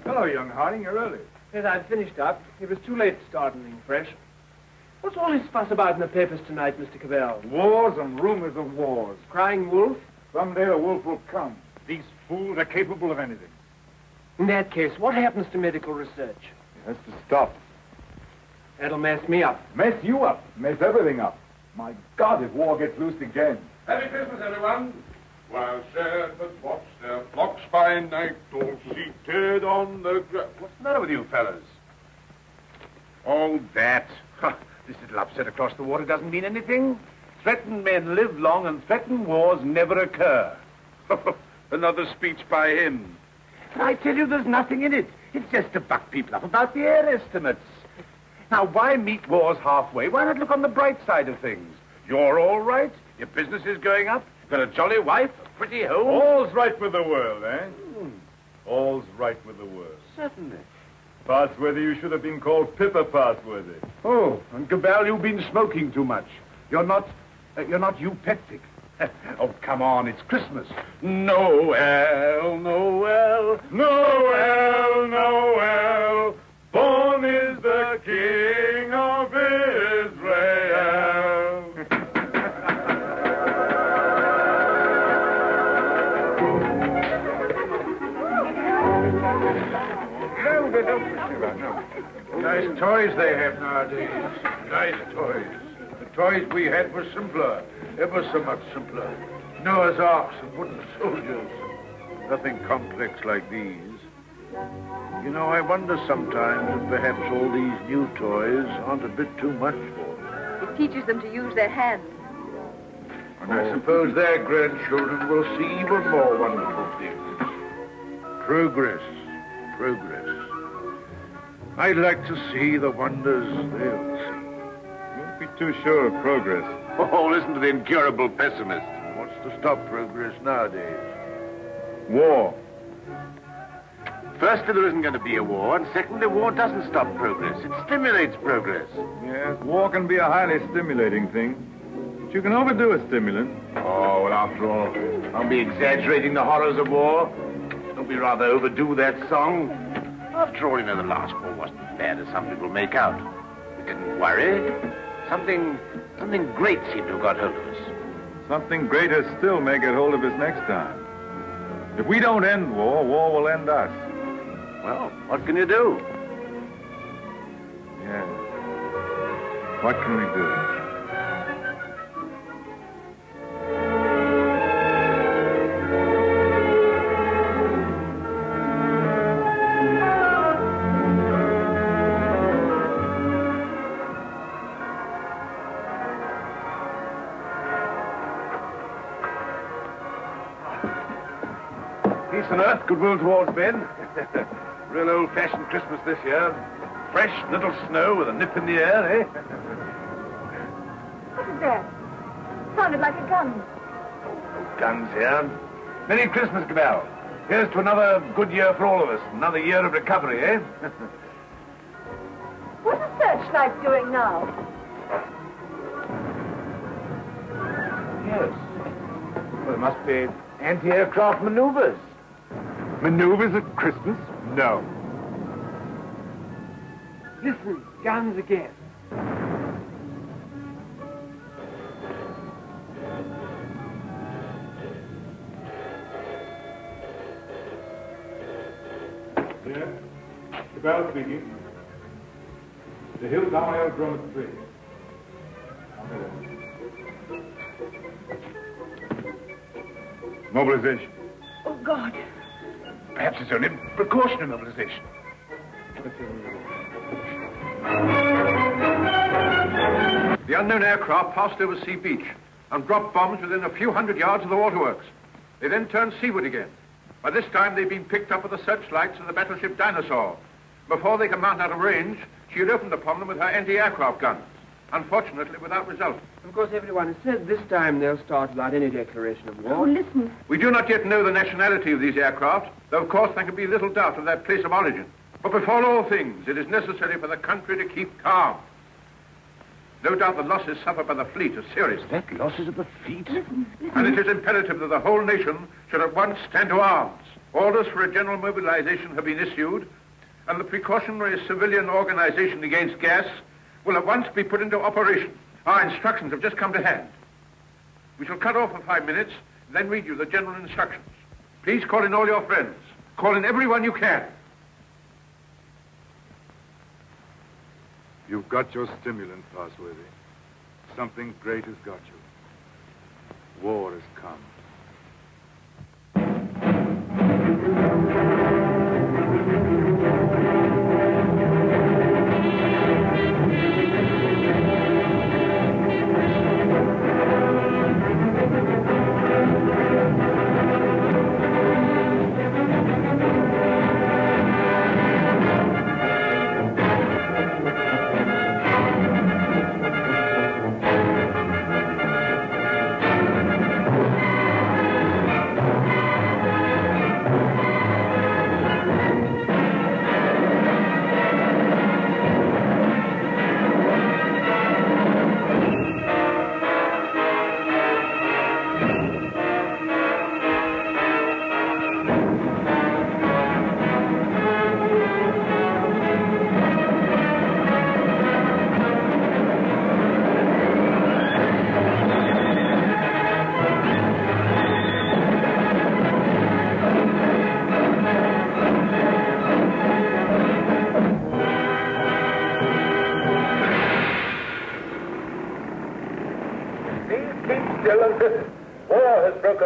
Hello, young Harding. You're early. Yes, I've finished up. It was too late to start anything fresh. What's all this fuss about in the papers tonight, Mr. Caball? Wars and rumors of wars. Crying wolf? Someday the wolf will come. These fools are capable of anything. In that case, what happens to medical research? It has to stop. That'll mess me up. Mess you up. Mess everything up. My God, if war gets loose again. Happy Christmas, everyone. While shepherds watch their flocks by night, all seated on the ground. What's the matter with you fellas? Oh, that. This little upset across the water doesn't mean anything. Threatened men live long and threatened wars never occur. Another speech by him. But I tell you, there's nothing in it. It's just to buck people up about the air estimates. Now, why meet wars halfway? Why not look on the bright side of things? You're all right. Your business is going up. You've got a jolly wife, a pretty home. All's right with the world, eh? All's right with the world. Certainly. Passworthy, you should have been called Pippa Passworthy. Oh, and Caball, you've been smoking too much. You're not eupeptic. Oh, come on, it's Christmas. Noel, Noel, Noel, Noel. Born is the King of Israel. Nice toys they have nowadays. Nice toys. The toys we had were simpler. Ever so much simpler. Noah's arks and wooden soldiers. Nothing complex like these. You know, I wonder sometimes if perhaps all these new toys aren't a bit too much for them. It teaches them to use their hands. And I suppose their grandchildren will see even more wonderful things. Progress. Progress. I'd like to see the wonders they'll see. Don't be too sure of progress. Oh, listen to the incurable pessimist. What's to stop progress nowadays? War. Firstly, there isn't going to be a war, and secondly, war doesn't stop progress. It stimulates progress. Yes, war can be a highly stimulating thing. But you can overdo a stimulant. Oh, well, after all, don't be exaggerating the horrors of war. Don't be rather overdo that song. After all, you know, the last war wasn't as bad as some people make out. We didn't worry. Something great seemed to have got hold of us. Something greater still may get hold of us next time. If we don't end war, war will end us. Well, what can you do? Yeah. What can we do? Peace on earth, goodwill towards men. Real old-fashioned Christmas this year. Fresh little snow with a nip in the air, eh? What is that? Sounded like a gun. Guns here. Merry Christmas, Caball. Here's to another good year for all of us. Another year of recovery, eh? What's the searchlight doing now? Yes. Well, it must be anti-aircraft maneuvers. Maneuvers at Christmas? No. Listen, guns again. Yeah. Caball speaking. The hill down aerodrome at 3. Mobilization. Oh, God. Perhaps it's only precautionary mobilization. The unknown aircraft passed over Sea Beach and dropped bombs within a few hundred yards of the waterworks. They then turned seaward again. By this time, they'd been picked up with the searchlights of the battleship Dinosaur. Before they could mount out of range, she had opened upon them with her anti-aircraft guns. Unfortunately, without result. Of course, everyone has said this time they'll start without any declaration of war. Oh, listen. We do not yet know the nationality of these aircraft, though of course there can be little doubt of their place of origin. But before all things, it is necessary for the country to keep calm. No doubt the losses suffered by the fleet are serious. That losses of the fleet? And it is imperative that the whole nation should at once stand to arms. Orders for a general mobilization have been issued, and the precautionary civilian organization against gas will at once be put into operation. Our instructions have just come to hand. We shall cut off for 5 minutes, then read you the general instructions. Please call in all your friends. Call in everyone you can. You've got your stimulant, Passworthy. Something great has got you. War has come.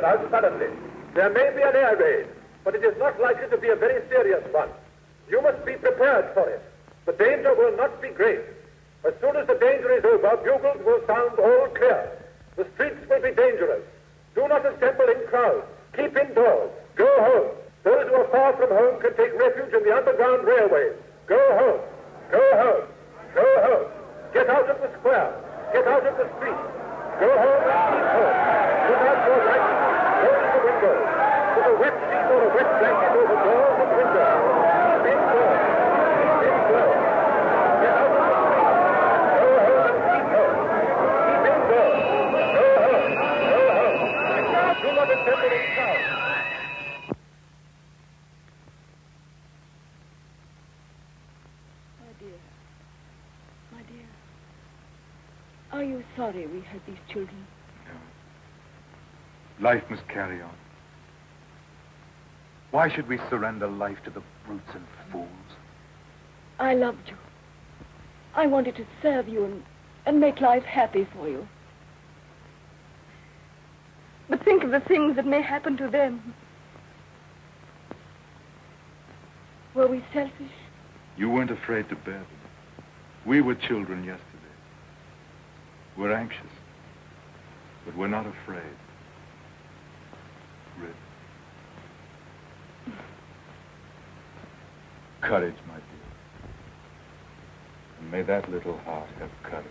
Out suddenly. There may be an air raid, but it is not likely to be a very serious one. You must be prepared for it. The danger will not be great. As soon as the danger is over, bugles will sound all clear. The streets will be dangerous. Do not assemble in crowds. Keep indoors. Go home. Those who are far from home can take refuge in the underground railways. Go home. Go home. Go home. Get out of the square. Get out of the street. Go home and keep home. Put out your lights. Close the windows. Put a wet sheet or a wet blanket over doors and windows. Keep indoors. Keep indoors. Get out of the street. Go home and keep home. Keep indoors. Go home. Go home. Do not assemble in crowds. My dear, are you sorry we had these children? No. Life must carry on. Why should we surrender life to the brutes and fools? I loved you. I wanted to serve you and make life happy for you. But think of the things that may happen to them. Were we selfish? You weren't afraid to bear them. We were children yesterday. We're anxious, but we're not afraid. Really. Courage, my dear. And may that little heart have courage.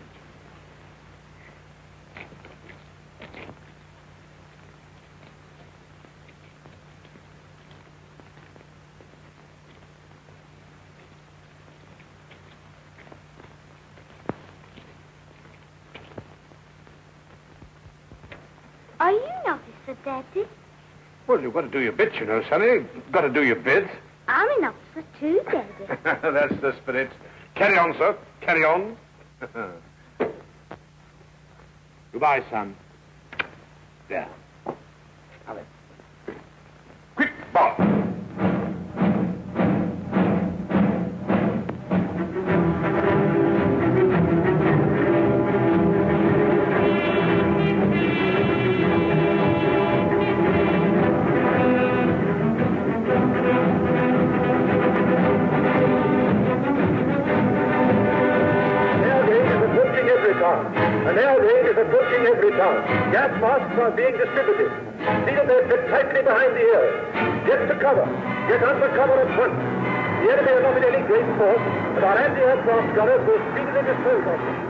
Are you an officer, Daddy? Well, you've got to do your bit, you know, Sonny. You've got to do your bit. I'm an officer too, Daddy. That's the spirit. Carry on, sir. Carry on. Goodbye, son. There. Have it. Quick, Bob. An air raid is approaching every town. Gas masks are being distributed. See that they're fit tightly behind the ears. Get to cover. Get under cover at once. The enemy are not in any great force, and our anti-aircraft gunners will speedily dispose of them.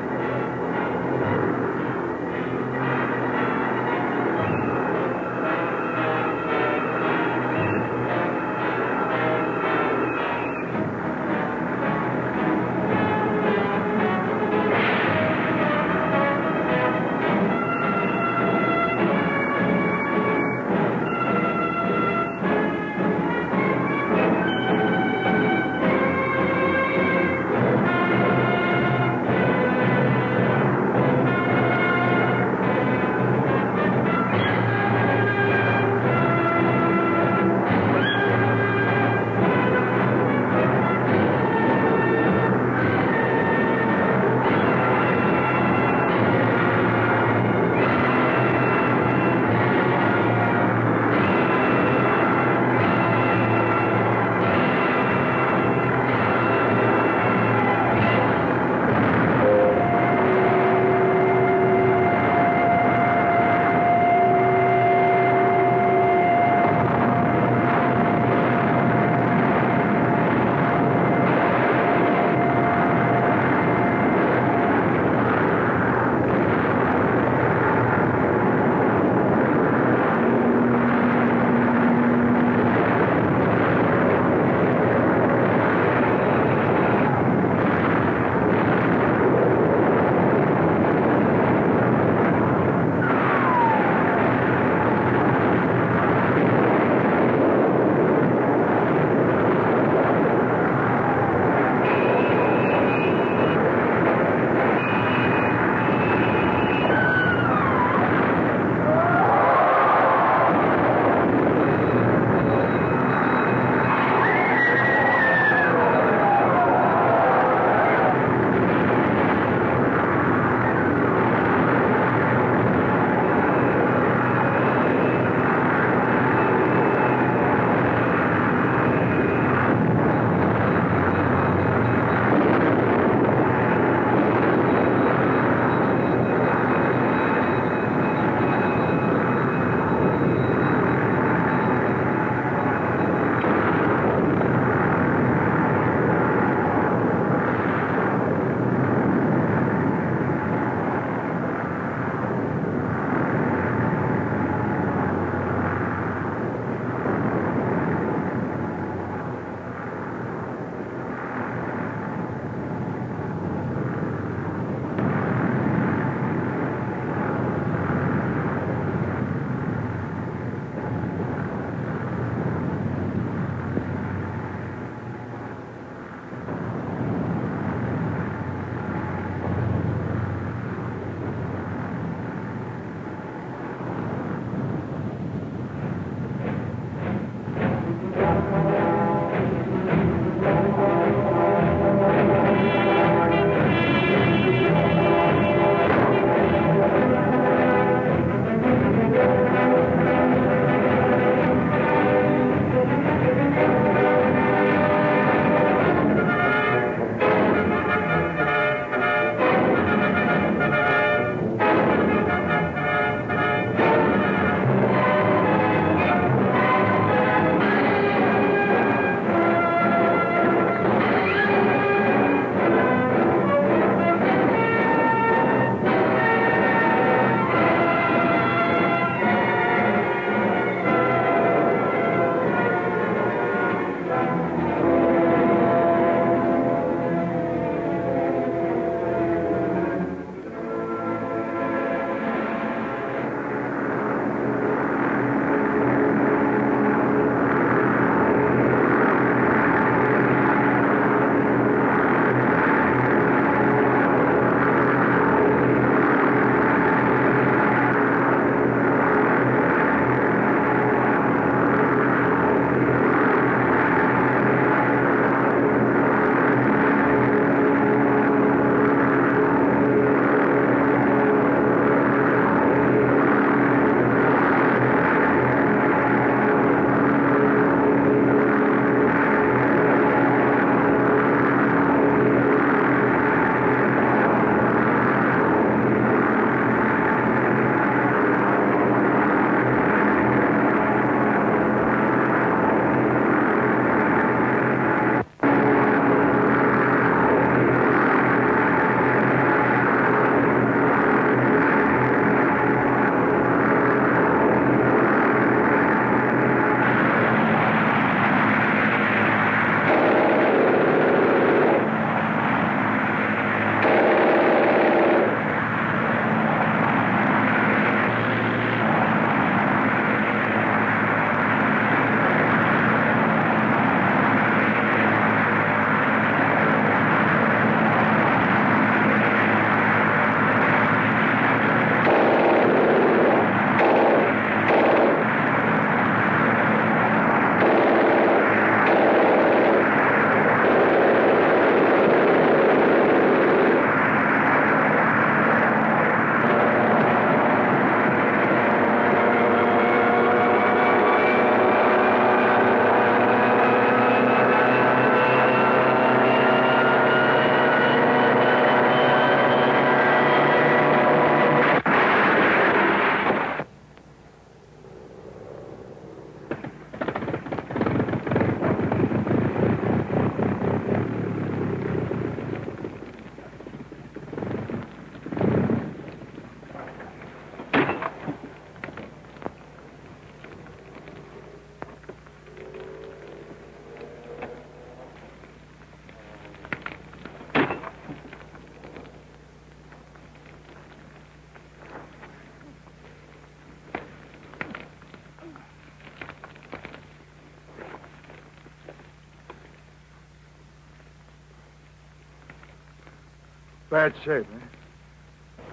Bad shape, eh?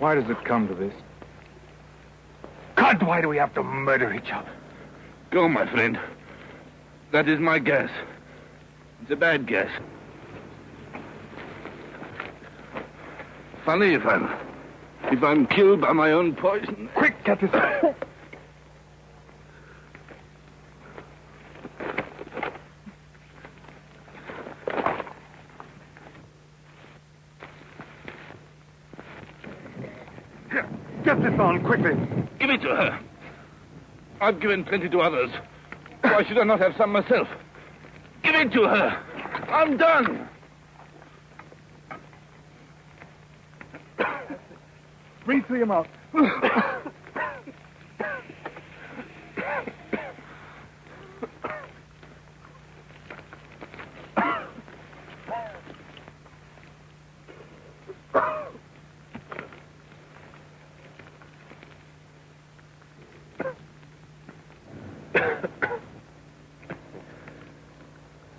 Why does it come to this? God, why do we have to murder each other? Go, my friend. That is my guess. It's a bad guess. Funny if I'm killed by my own poison. Quick, get this out. Get this on, quickly. Give it to her. I've given plenty to others. Why should I not have some myself? Give it to her. I'm done. Breathe through your mouth.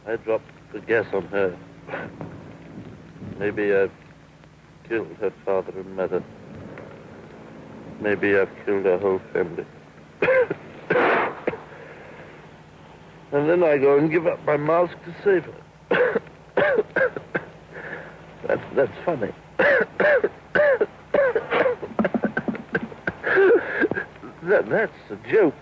I dropped the gas on her. Maybe I've killed her father and mother. Maybe I've killed her whole family. And then I go and give up my mask to save her. That's funny. That's a joke.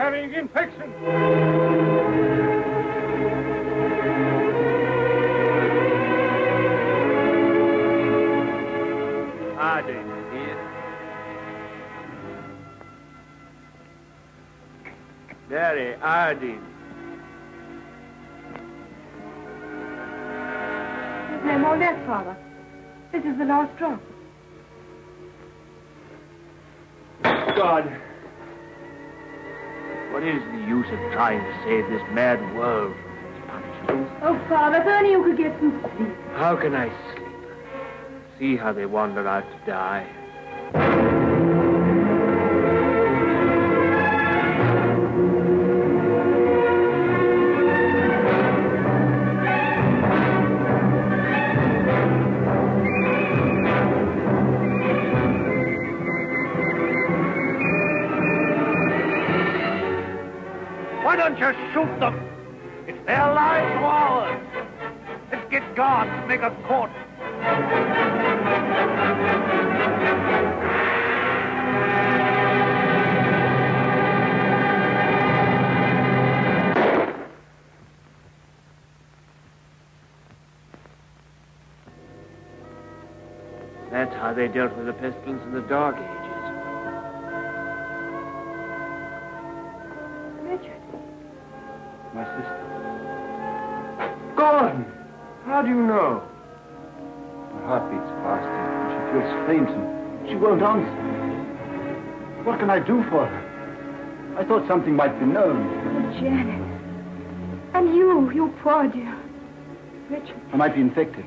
carrying infection. Harding here. Mary, Harding. more left, Father. This is the last drop. God. What is the use of trying to save this mad world from its punishments? Oh, Father, if only you could get some sleep. How can I sleep? See how they wander out to die. Why don't you shoot them? It's their lives or ours. Let's get guards and make a court. That's how they dealt with the pestilence in the Dark Ages. Richard. My sister. Gordon! How do you know? Her heart beats faster, and she feels faint, and she won't answer. What can I do for her? I thought something might be known. Oh, Janet. And you poor dear. Richard. I might be infected.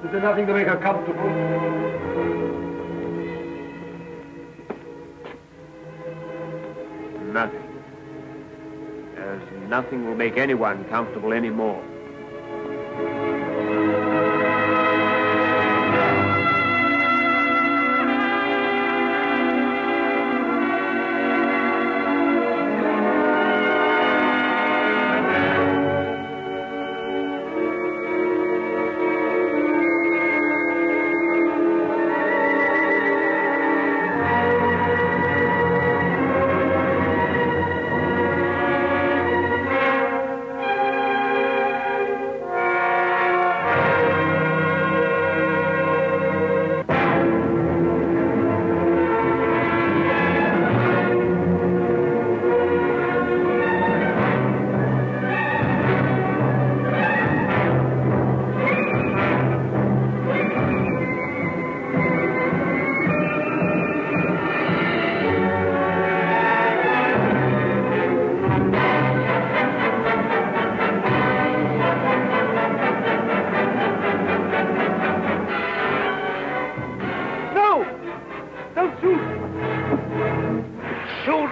Is there nothing to make her comfortable? Nothing. As nothing will make anyone comfortable anymore.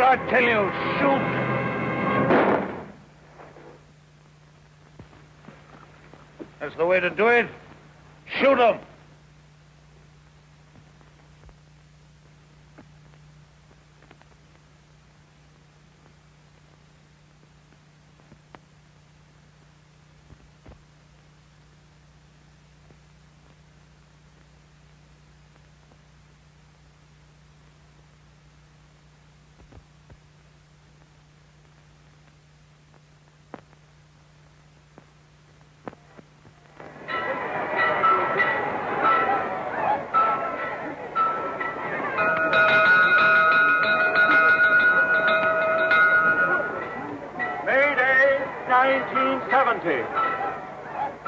I tell you, shoot! That's the way to do it. Shoot them!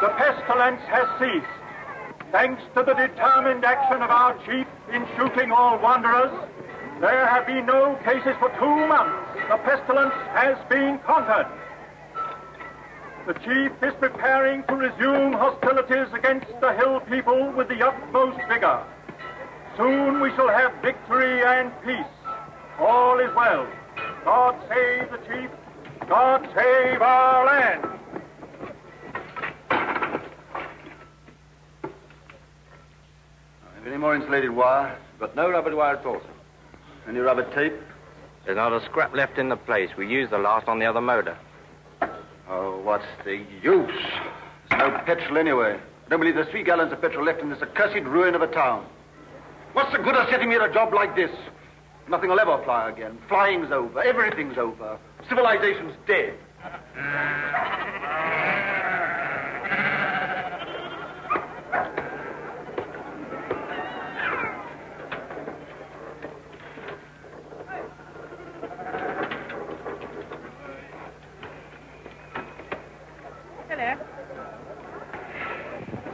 The pestilence has ceased. Thanks to the determined action of our chief in shooting all wanderers, there have been no cases for 2 months. The pestilence has been conquered. The chief is preparing to resume hostilities against the hill people with the utmost vigor. Soon we shall have victory and peace. All is well. God save the chief. God save our land. Any more insulated wire? Got no rubber wire at all, sir. Any rubber tape? There's not a scrap left in the place. We used the last on the other motor. Oh, what's the use? There's no petrol anyway. I don't believe there's 3 gallons of petrol left in this accursed ruin of a town. What's the good of setting me at a job like this? Nothing will ever fly again. Flying's over. Everything's over. Civilization's dead.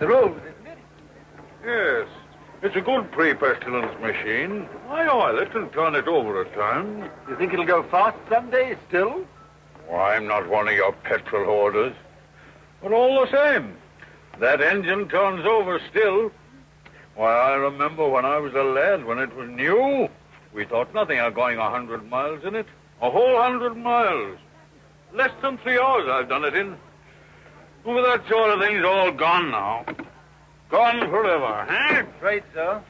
They're old, isn't it? Yes. It's a good pre-pestilence machine. I oil it and turn it over at times. You think it'll go fast someday, still? Why, I'm not one of your petrol hoarders. But all the same, that engine turns over still. Why, I remember when I was a lad, when it was new, we thought nothing of going 100 miles in it. A whole 100 miles. Less than 3 hours I've done it in. Well, that sort of thing's all gone now. Gone forever, huh? Afraid so.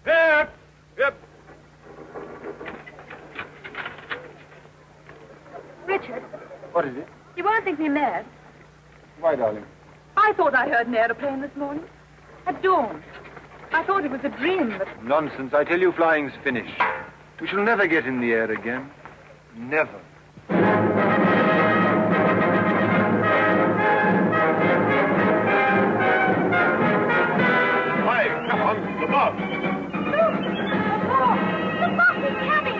Yep. Yep. Richard, What is it? you won't think me mad. Why, darling? I thought I heard an aeroplane this morning. At dawn. I thought it was a dream, but Nonsense. I tell you, flying's finished. We shall never get in the air again. Never. Hi, come on, the bus. The bus is coming.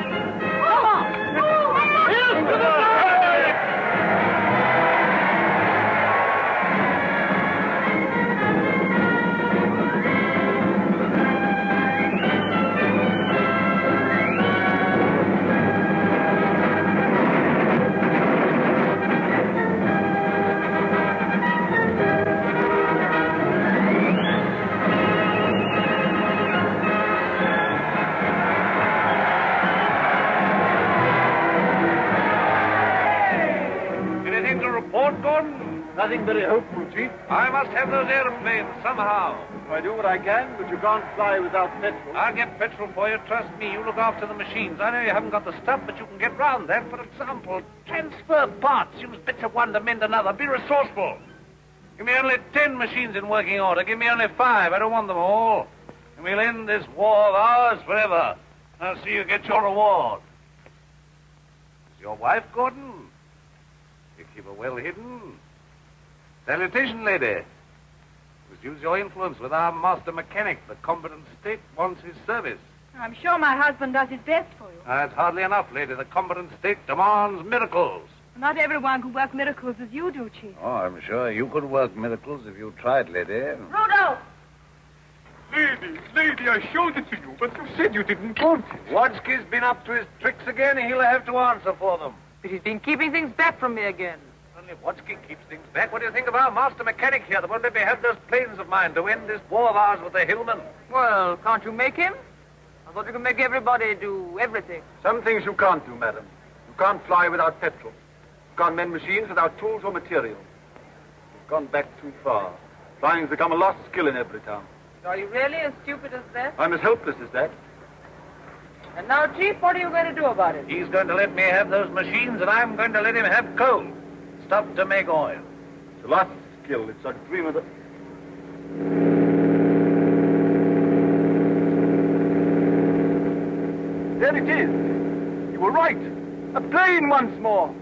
Anything to report, Gordon? Nothing very hopeful, Chief. I must have those airplanes somehow. I do what I can, but you can't fly without petrol. I'll get petrol for you. Trust me. You look after the machines. I know you haven't got the stuff, but you can get round that. For example, transfer parts. Use bits of one to mend another. Be resourceful. Give me only 10 machines in working order. Give me only 5. I don't want them all. And we'll end this war of ours forever. I'll see you get your reward. Is your wife, Gordon? You keep her well hidden. Salutation, lady. Must use your influence with our master mechanic. The competent state wants his service. I'm sure my husband does his best for you. That's hardly enough, lady. The competent state demands miracles. Not everyone can work miracles as you do, Chief. Oh, I'm sure you could work miracles if you tried, lady. Rudolph! Lady, I showed it to you, but you said you didn't want it. Wadsky's been up to his tricks again. He'll have to answer for them. But he's been keeping things back from me again. Only Wadsky keeps things back. What do you think of our master mechanic here that won't let me have those planes of mine to end this war of ours with the hillmen? Well, can't you make him? I thought you could make everybody do everything. Some things you can't do, madam. You can't fly without petrol. You can't mend machines without tools or material. You've gone back too far. Flying's become a lost skill in every town. Are you really as stupid as that? I'm as helpless as that. And now, Chief, what are you going to do about it? He's going to let me have those machines, and I'm going to let him have coal. Stuff to make oil. It's a lost skill. It's a dream of the... There it is. You were right. A plane once more.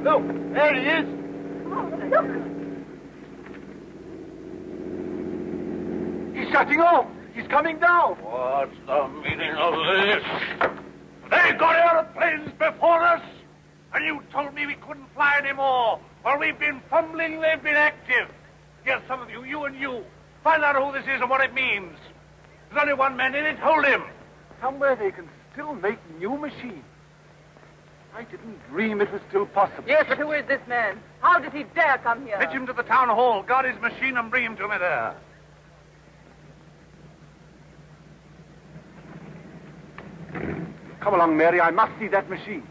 Look, there he is. Oh, look! He's shutting off. He's coming down. What's the meaning of this? They got airplanes before us, and you told me we couldn't fly anymore. While we've been fumbling, they've been active. Yes, some of you, you and you, find out who this is and what it means. There's only one man in it. Hold him. Somewhere they can still make new machines. I didn't dream it was still possible. Yes, but who is this man? How did he dare come here? Fetch him to the town hall, guard his machine, and bring him to me there. Come along, Mary. I must see that machine.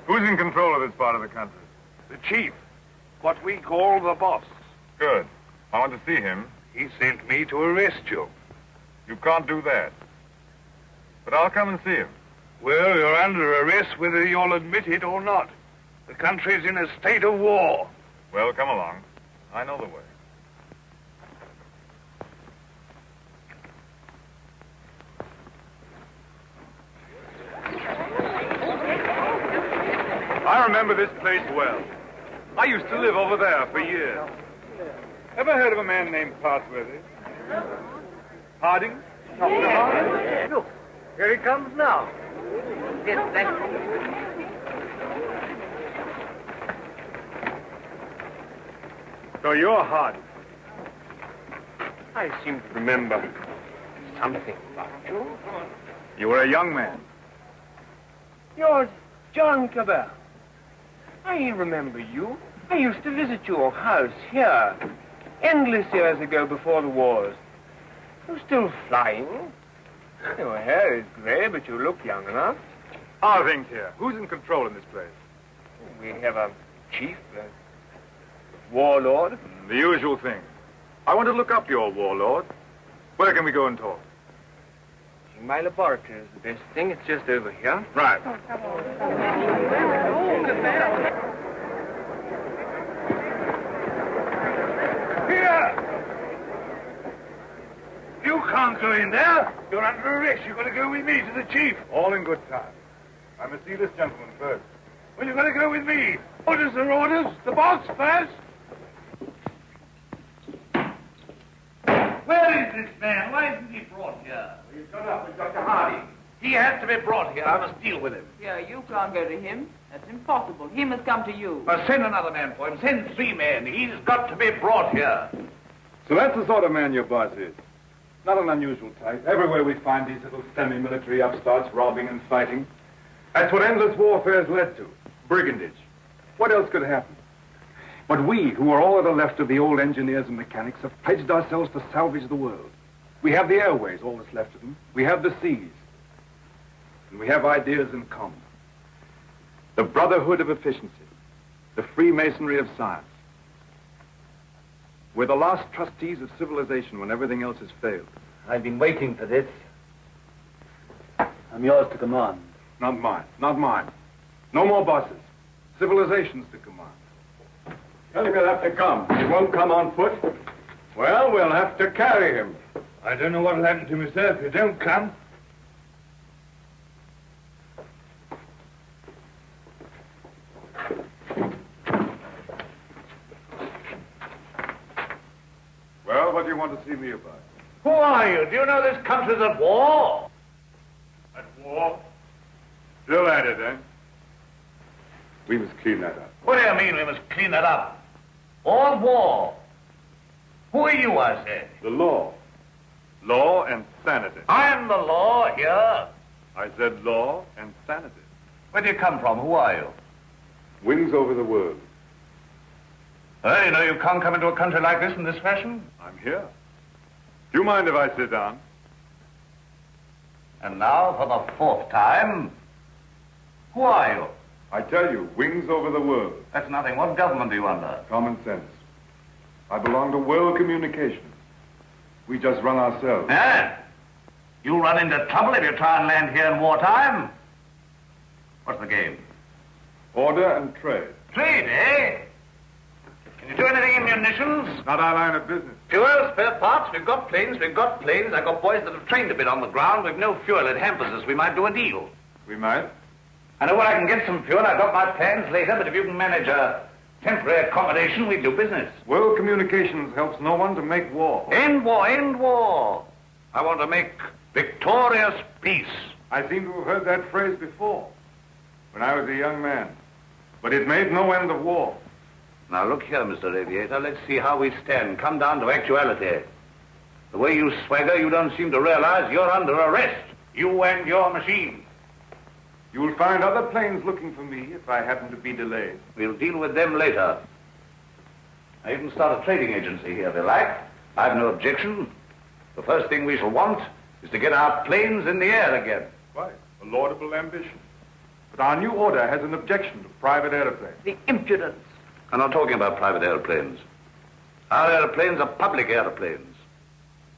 Who's in control of this part of the country? The chief. What we call the boss. Good. I want to see him. He sent me to arrest you. You can't do that. But I'll come and see him. Well, you're under arrest whether you'll admit it or not. The country's in a state of war. Well, come along. I know the way. I remember this place well. I used to live over there for years. Ever heard of a man named Parsworthy? Harding? Look, here he comes now. Yes, thank So you're Harding. I seem to remember something about you. You were a young man. You're John Caball. I remember you. I used to visit your house here endless years ago before the wars. You're still flying. Your hair is gray, but you look young enough. How are things here? Who's in control in this place? We have a chief, a warlord. The usual thing. I want to look up your warlord. Where can we go and talk? My laboratory is the best thing. It's just over here. Right. Here! You can't go in there. You're under arrest. You've got to go with me to the chief. All in good time. I must see this gentleman first. Well, you've got to go with me. Orders are orders. The boss first. Where is this man? Why isn't he brought here? He's got up with Dr. Harding. He has to be brought here. I must deal with him. Yeah, you can't go to him. That's impossible. He must come to you. Send another man for him. Send 3 men. He's got to be brought here. So that's the sort of man your boss is. Not an unusual type. Everywhere we find these little semi-military upstarts robbing and fighting. That's what endless warfare's led to. Brigandage. What else could happen? But we, who are all at the left of the old engineers and mechanics, have pledged ourselves to salvage the world. We have the airways, all that's left of them. We have the seas. And we have ideas in common. The brotherhood of efficiency. The Freemasonry of science. We're the last trustees of civilization when everything else has failed. I've been waiting for this. I'm yours to command. Not mine. Not mine. No more bosses. Civilization's to command. Well, he'll have to come. He won't come on foot. Well, we'll have to carry him. I don't know what'll happen to me, sir, if you don't come. Well, what do you want to see me about? Who are you? Do you know this country's at war? At war? Still at it, eh? We must clean that up. What do you mean we must clean it up? All war. Who are you, I said? The law. Law and sanity. I'm the law here. I said law and sanity. Where do you come from? Who are you? Wings over the world. Well, you know you can't come into a country like this in this fashion. I'm here. Do you mind if I sit down? And now, for the 4th time, who are you? I tell you, wings over the world. That's nothing. What government are you under? Common sense. I belong to world communications. We just run ourselves. Eh? You'll run into trouble if you try and land here in wartime. What's the game? Order and trade. Trade, eh? Can you do anything in munitions? Not our line of business. Fuel, spare parts, we've got planes. I've got boys that have trained a bit on the ground. We've no fuel, it hampers us. We might do a deal. We might. I know where I can get some fuel. I've got my plans later, but if you can manage a temporary accommodation, we do business. World communications helps no one to make war. End war, end war. I want to make victorious peace. I seem to have heard that phrase before, when I was a young man. But it made no end of war. Now, look here, Mr. Aviator. Let's see how we stand. Come down to actuality. The way you swagger, you don't seem to realize you're under arrest. You and your machine. You'll find other planes looking for me if I happen to be delayed. We'll deal with them later. Now, you can start a trading agency here if you like. I've no objection. The first thing we shall want is to get our planes in the air again. Quite. A laudable ambition. But our new order has an objection to private airplanes. The impudence. I'm not talking about private airplanes. Our airplanes are public airplanes.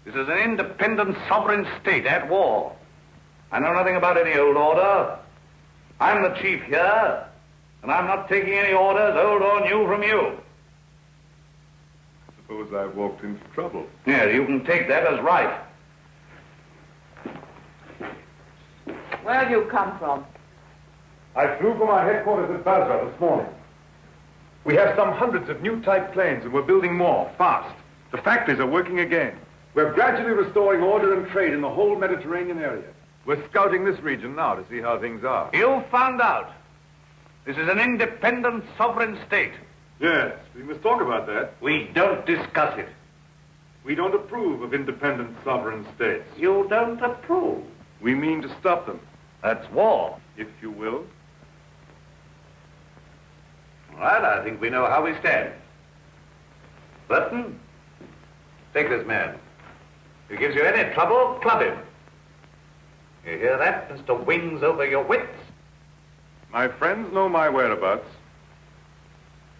This is an independent sovereign state at war. I know nothing about any old order. I'm the chief here, and And I'm not taking any orders, old or new, from you. Suppose I walked into trouble. Yeah, you can take that as right. Where have you come from? I flew from our headquarters at Basra this morning. We have some hundreds of new type planes, and we're building more, fast. The factories are working again. We're gradually restoring order and trade in the whole Mediterranean area. We're scouting this region now to see how things are. You found out. This is an independent, sovereign state. Yes, we must talk about that. We don't discuss it. We don't approve of independent, sovereign states. You don't approve. We mean to stop them. That's war. If you will. All right, I think we know how we stand. Burton, take this man. If he gives you any trouble, club him. You hear that, Mr. Wings over your wits? My friends know my whereabouts.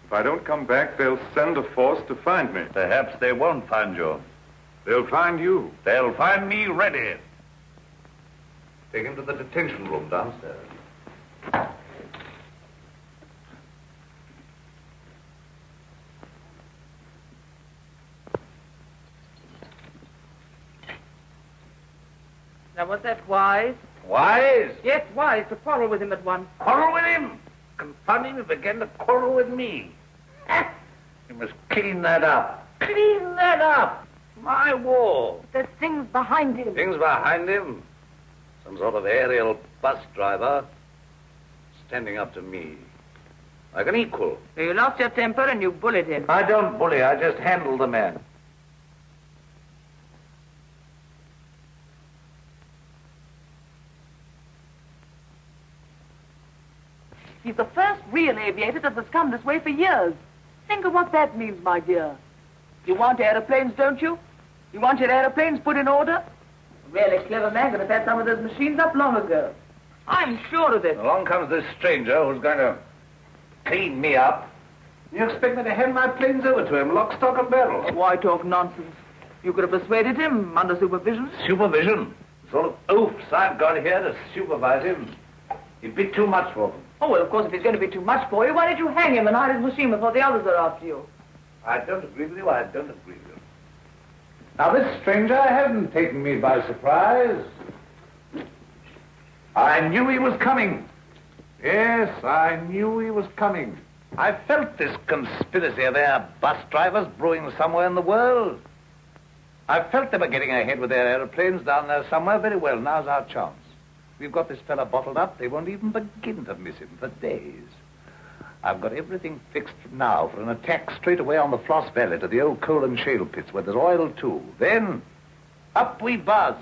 If I don't come back, they'll send a force to find me. Perhaps they won't find you. They'll find you. They'll find me ready. Take him to the detention room downstairs. Now, was that wise? Wise? Yes, wise, to quarrel with him at once. Quarrel with him? Confound him, he began to quarrel with me. You must clean that up. Clean that up! My war. There's things behind him. Things behind him? Some sort of aerial bus driver standing up to me. Like an equal. You lost your temper and you bullied him. I don't bully, I just handle the man. He's the first real aviator that has come this way for years. Think of what that means, my dear. You want aeroplanes, don't you? You want your aeroplanes put in order? A really clever man could have had some of those machines up long ago. I'm sure of it. Along comes this stranger who's going to clean me up. You expect me to hand my planes over to him, lock, stock, and barrel? Why talk nonsense? You could have persuaded him under supervision. Supervision? The sort of oafs I've got here to supervise him. It'd be too much for them. Oh, well, of course, if he's going to be too much for you, why don't you hang him and hide his machine before the others are after you? I don't agree with you, I don't agree with you. Now, this stranger hasn't taken me by surprise. I knew he was coming. Yes, I knew he was coming. I felt this conspiracy of air bus drivers brewing somewhere in the world. I felt they were getting ahead with their aeroplanes down there somewhere. Very well, now's our chance. We've got this fella bottled up. They won't even begin to miss him for days. I've got everything fixed now for an attack straight away on the Floss Valley to the old coal and shale pits where there's oil, too. Then, up we buzz.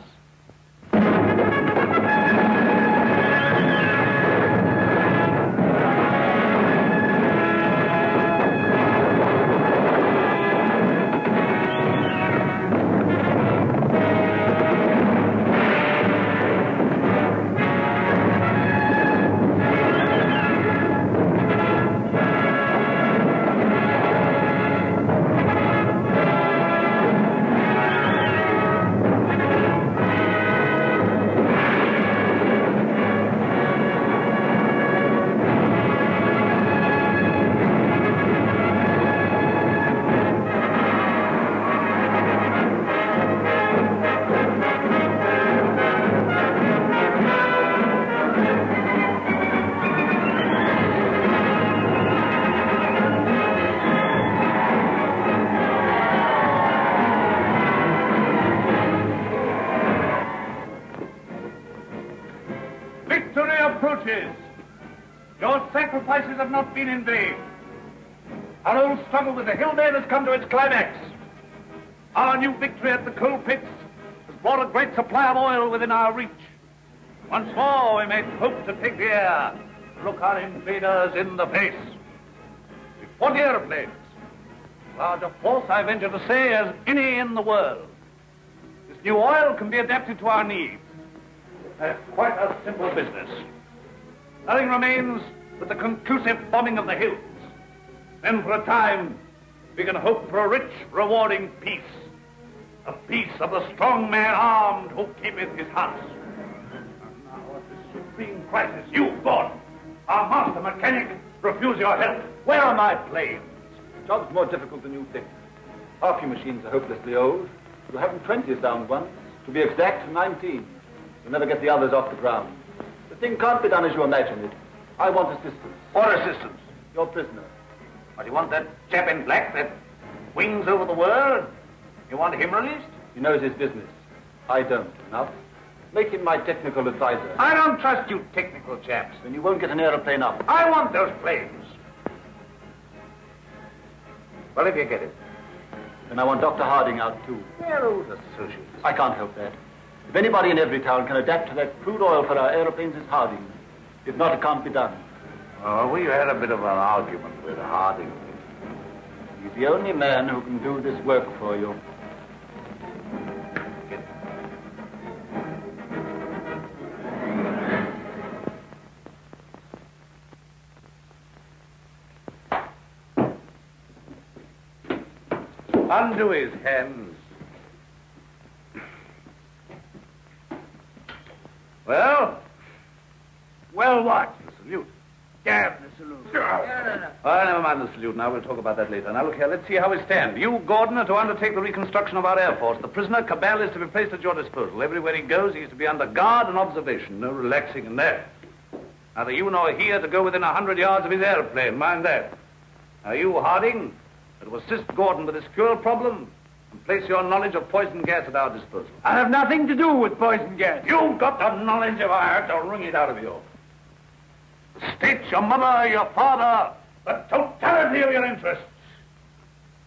Your sacrifices have not been in vain. Our old struggle with the hillman has come to its climax. Our new victory at the coal pits has brought a great supply of oil within our reach. Once more we may hope to take the air, to look our invaders in the face. With 40 aeroplanes, large a force, I venture to say, as any in the world. This new oil can be adapted to our needs. That's quite a simple business. Nothing remains but the conclusive bombing of the hills. Then for a time, we can hope for a rich, rewarding peace. A peace of the strong man armed who keepeth his house. And now at this supreme crisis, you, God, our master mechanic, refuse your help. Where are my planes? The job's more difficult than you think. Half your machines are hopelessly old. You haven't 20 sound ones. To be exact, 19. You'll never get the others off the ground. The thing can't be done as you imagine it. I want assistance. What assistance? Your prisoner. What, you want that chap in black that wings over the world? You want him released? He knows his business. I don't. Enough. Make him my technical advisor. I don't trust you technical chaps. Then you won't get an aeroplane up. I want those planes. Well, if you get it. Then I want Dr. Harding out, too. They're old associates. I can't help that. If anybody in every town can adapt to that crude oil for our aeroplanes, it's Harding. If not, it can't be done. Oh, we had a bit of an argument with Harding. He's the only man who can do this work for you. Undo his hands. Well? Well, what? The salute. Damn the salute. No. Oh, never mind the salute now. We'll talk about that later. Now, look here. Let's see how we stand. You, Gordon, are to undertake the reconstruction of our Air Force. The prisoner, Caball, is to be placed at your disposal. Everywhere he goes, he is to be under guard and observation. No relaxing in there. Neither you nor he are to go within 100 yards of his airplane. Mind that. Now, you, Harding, are to assist Gordon with his fuel problem and place your knowledge of poison gas at our disposal. I have nothing to do with poison gas. You've got the knowledge if I had to wring it out of you. The state, your mother, your father, the totality of your interests.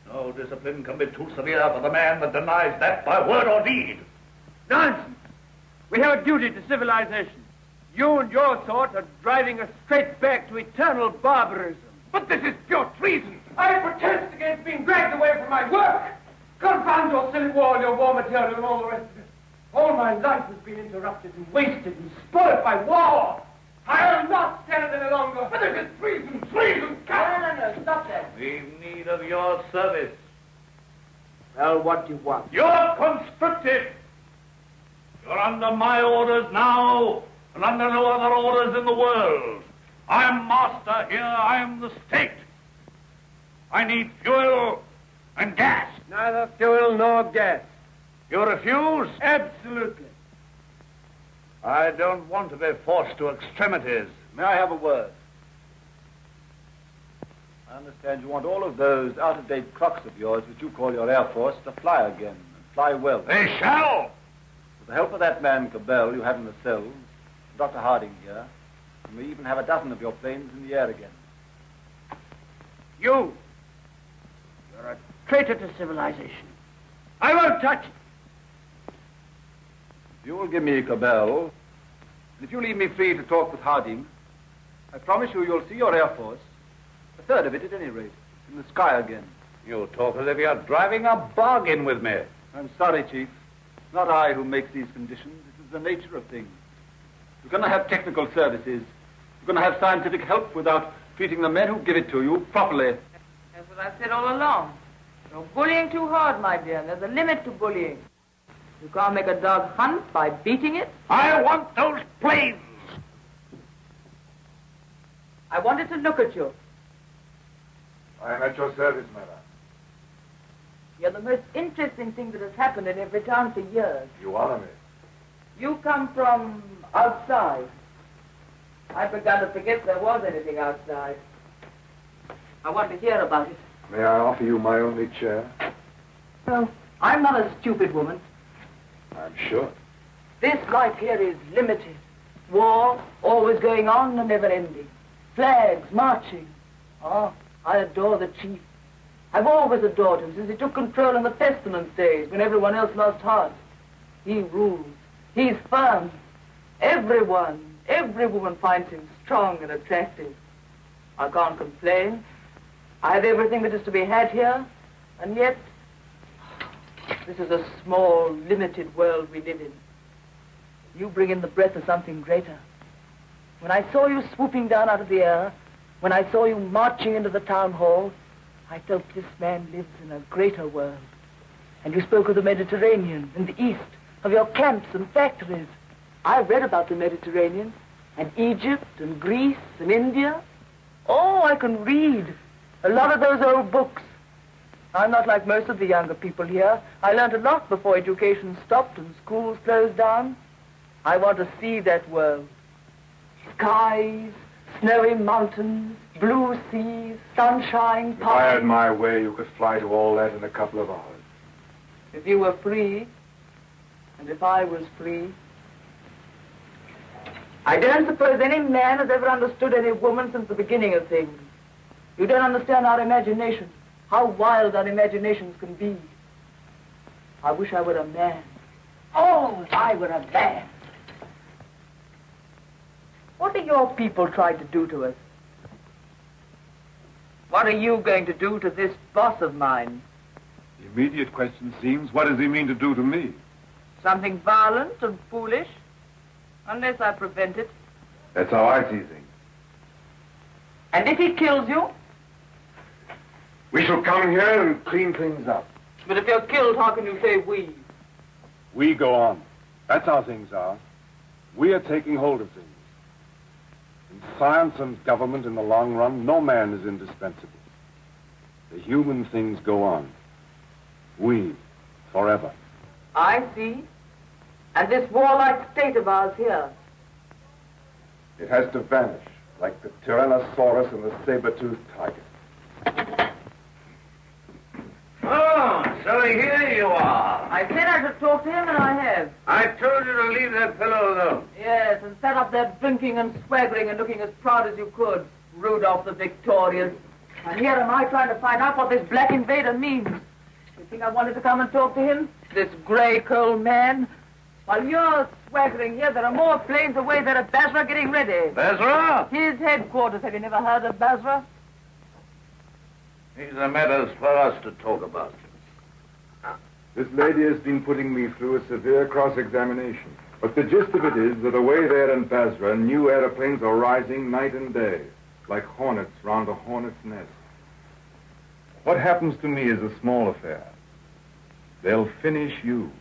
No discipline can be too severe for the man that denies that by word or deed. Nonsense. We have a duty to civilization. You and your sort are driving us straight back to eternal barbarism. But this is pure treason. I protest against being dragged away from my work. Confound your silly war, your war material, and all the rest of it. All my life has been interrupted and wasted and spoiled by war. I'll not stand any longer. But this is treason, treason. No, stop that. We've need of your service. Well, what do you want? You're conscripted. You're under my orders now, and under no other orders in the world. I'm master here. I'm the state. I need fuel and gas. Neither fuel nor gas. You refuse? Absolutely. I don't want to be forced to extremities. May I have a word? I understand you want all of those out-of-date clocks of yours, which you call your Air Force, to fly again, and fly well. They shall! With the help of that man, Caball, you have in the cells, Dr. Harding here, you may even have a dozen of your planes in the air again. You're a traitor to civilization. I won't touch it. If you will give me Caball, and if you leave me free to talk with Harding, I promise you'll see your Air Force, a third of it at any rate, in the sky again. You talk as if you're driving a bargain with me. I'm sorry, Chief. It's not I who makes these conditions. It is the nature of things. You're going to have technical services. You're going to have scientific help without treating the men who give it to you properly. That's what I said all along. You're bullying too hard, my dear. There's a limit to bullying. You can't make a dog hunt by beating it. I want those planes. I wanted to look at you. I am at your service, madam. You're the most interesting thing that has happened in every town for years. You honor me. You come from outside. I've begun to forget there was anything outside. I want to hear about it. May I offer you my only chair? No, I'm not a stupid woman. I'm sure. This life here is limited. War, always going on and never ending. Flags, marching. Oh, I adore the chief. I've always adored him since he took control in the pestilence days when everyone else lost heart. He rules. He's firm. Every woman finds him strong and attractive. I can't complain. I have everything that is to be had here, and yet this is a small, limited world we live in. You bring in the breath of something greater. When I saw you swooping down out of the air, when I saw you marching into the town hall, I felt this man lives in a greater world. And you spoke of the Mediterranean and the East, of your camps and factories. I've read about the Mediterranean, and Egypt and Greece and India. Oh, I can read. A lot of those old books. I'm not like most of the younger people here. I learned a lot before education stopped and schools closed down. I want to see that world. Skies, snowy mountains, blue seas, sunshine, If I had my way, you could fly to all that in a couple of hours. If you were free, and if I was free. I don't suppose any man has ever understood any woman since the beginning of things. You don't understand our imagination, how wild our imaginations can be. I wish I were a man. Oh, if I were a man. What are your people trying to do to us? What are you going to do to this boss of mine? The immediate question seems, what does he mean to do to me? Something violent and foolish, unless I prevent it. That's how I see things. And if he kills you? We shall come here and clean things up. But if you're killed, how can you say we? We go on. That's how things are. We are taking hold of things. In science and government, in the long run, no man is indispensable. The human things go on. We, forever. I see. And this warlike state of ours here. It has to vanish, like the Tyrannosaurus and the saber-toothed tiger. Oh, so here you are. I said I should talk to him, and I have. I told you to leave that fellow alone. Yes, and set up there drinking and swaggering and looking as proud as you could. Rudolph the Victorious. And here am I trying to find out what this black invader means. You think I wanted to come and talk to him? This grey, cold man? While you're swaggering here, there are more planes away there at Basra getting ready. Basra? His headquarters. Have you never heard of Basra? These are matters for us to talk about. This lady has been putting me through a severe cross-examination. But the gist of it is that away there in Basra, new airplanes are rising night and day, like hornets round a hornet's nest. What happens to me is a small affair. They'll finish you.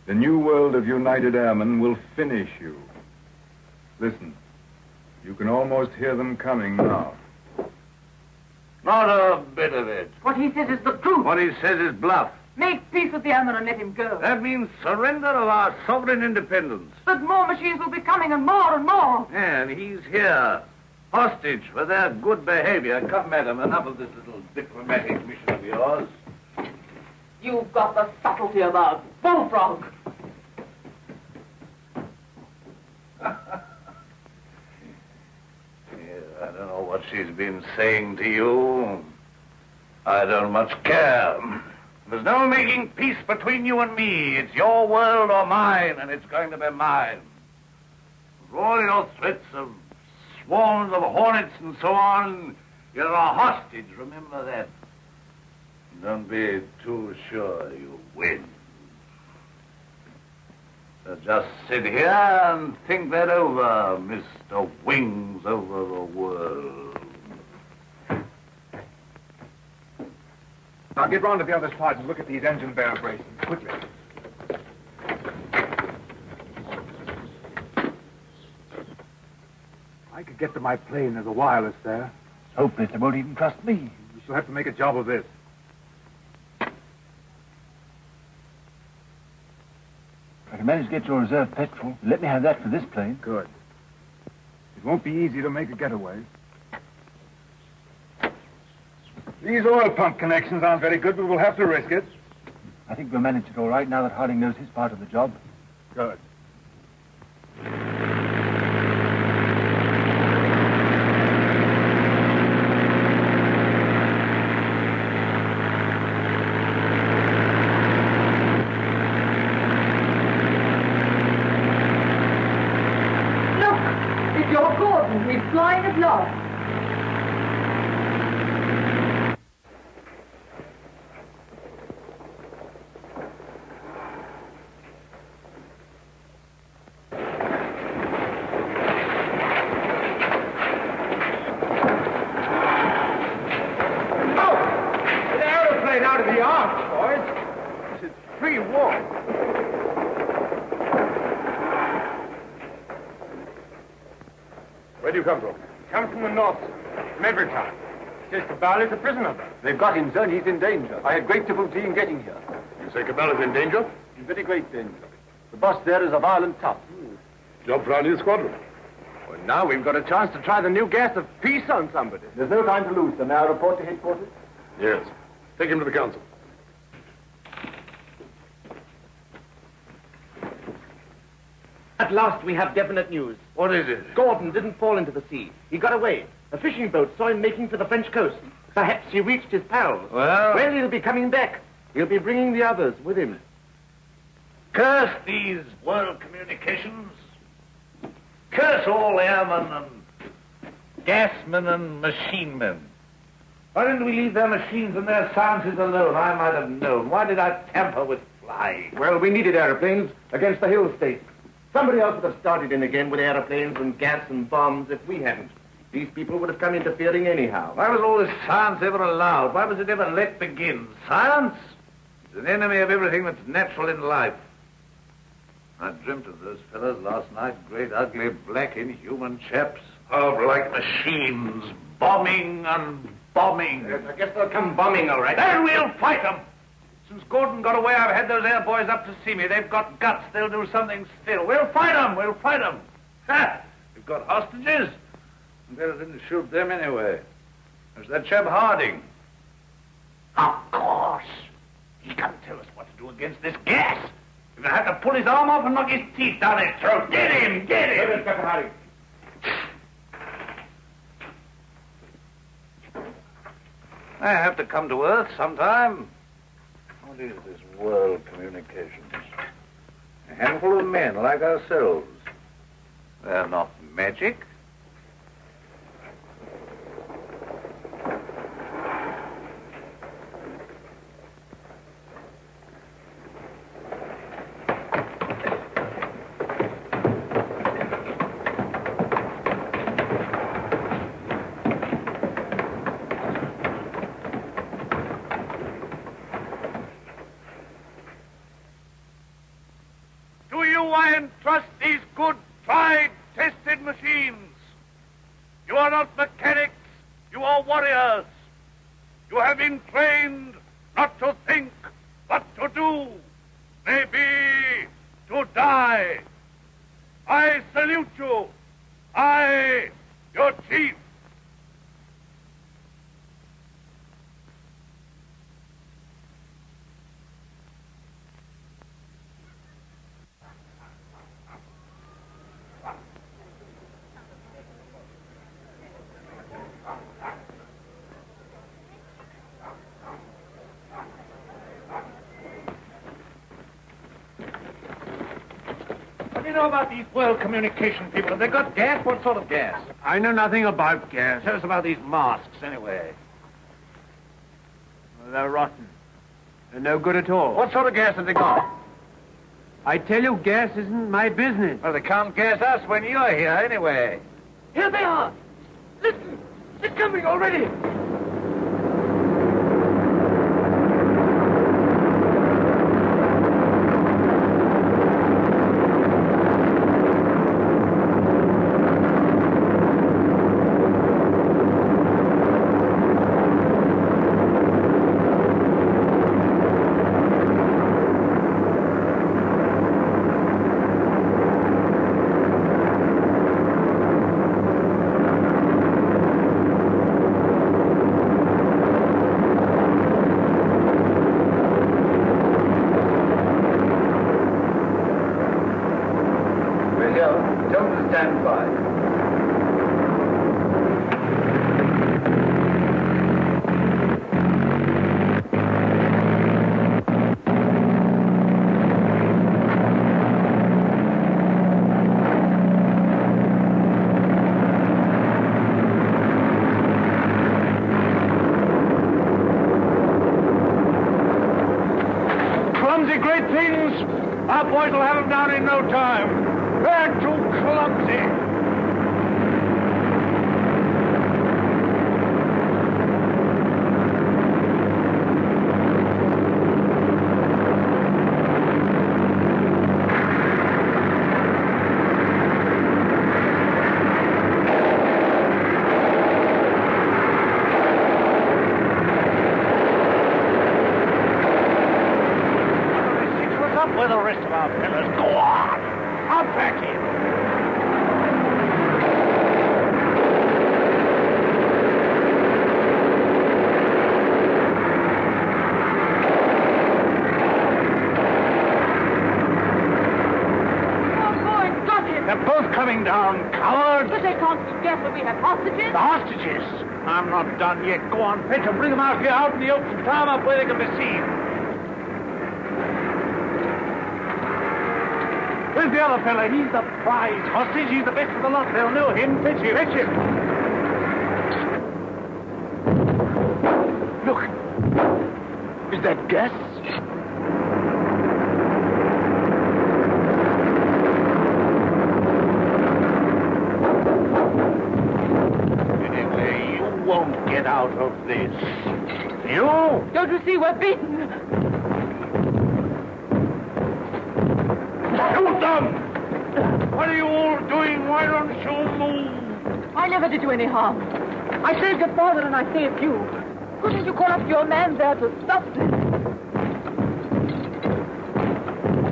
The new world of United Airmen will finish you. Listen, you can almost hear them coming now. Not a bit of it. What he says is the truth. What he says is bluff. Make peace with the airmen and let him go. That means surrender of our sovereign independence. But more machines will be coming, and more and more. And he's here, hostage for their good behavior. Come, madam, enough of this little diplomatic mission of yours. You've got the subtlety of a bullfrog. I don't know what she's been saying to you. I don't much care. There's no making peace between you and me. It's your world or mine, and it's going to be mine. For all your threats of swarms of hornets and so on, you're a hostage, remember that. Don't be too sure you win. So just sit here and think that over, Mr. Wings over the World. Now get round to the other side and look at these engine bearer braces, quickly. I could get to my plane. There's a wireless there. Hopeless, they won't even trust me. We shall have to make a job of this. I can manage to get your reserve petrol. Let me have that for this plane. Good. It won't be easy to make a getaway. These oil pump connections aren't very good, but we'll have to risk it. I think we'll manage it all right now that Harding knows his part of the job. Good. He's flying at last. An aeroplane out of the arms, boys. This is free war. Where do you come from? Come from the north, from every town. Says Caball is a prisoner. They've got him, sir, and he's in danger. I had great difficulty in getting here. You say Caball is in danger? In very great danger. The boss there is a violent tough. Job for our new squadron. Well, now we've got a chance to try the new gas of peace on somebody. There's no time to lose, sir. May I report to headquarters? Yes. Take him to the council. At last we have definite news. What is it? Gordon didn't fall into the sea. He got away. A fishing boat saw him making for the French coast. Perhaps he reached his pals. Well, he'll be coming back. He'll be bringing the others with him. curse these world communications. Curse all airmen and gasmen and machine men. Why didn't we leave their machines and their sciences alone? I might have known. Why did I tamper with flying? Well, we needed airplanes against the hill states. Somebody else would have started in again with airplanes and gas and bombs if we hadn't. These people would have come interfering anyhow. Why was all this science ever allowed? Why was it ever let begin? Science is an enemy of everything that's natural in life. I dreamt of those fellows last night, great, ugly, black, inhuman chaps, powerful like machines, bombing and bombing. Yes, I guess they'll come bombing, all right. Then we'll fight them. Since Gordon got away, I've had those air boys up to see me. They've got guts. They'll do something still. We'll fight them. We'll fight them. Ha! We've got hostages. And better than to shoot them anyway. There's that chap Harding. Of course. He can't tell us what to do against this gas. We're going to have to pull his arm off and knock his teeth down his throat. Get him! Get him! Where's Captain Harding? I have to come to Earth sometime. What is this world communications? A handful of men like ourselves. They're not magic. I entrust these good, tried, tested machines. You are not mechanics, you are warriors. You have been trained not to think, but to do, maybe to die. I salute you. I, your chief. What do you know about these world communication people? Have they got gas? What sort of gas? I know nothing about gas. Tell us about these masks, anyway. Well, they're rotten. They're no good at all. What sort of gas have they got? I tell you, gas isn't my business. Well, they can't gas us when you're here, anyway. Here they are. Listen, they're coming already. Great things. Our boys will have them down in no time. They're too clumsy. rest of our fellas. Go on! Up at him! They're both coming down, cowards! But they can't get where we have hostages. The hostages? I'm not done yet. Go on, fetch them. Bring them out here, out in the open. Tie them up where they can be seen. Where's the other fella? He's the prize hostage. He's the best of the lot. They'll know him. Fetch him. Fetch him. Look. Is that gas? Won't get out of this. You? Don't you see we're beaten? Shoot them! What are you all doing? Why don't you move? I never did you any harm. I saved your father and I saved you. Couldn't you call up your man there to stop this?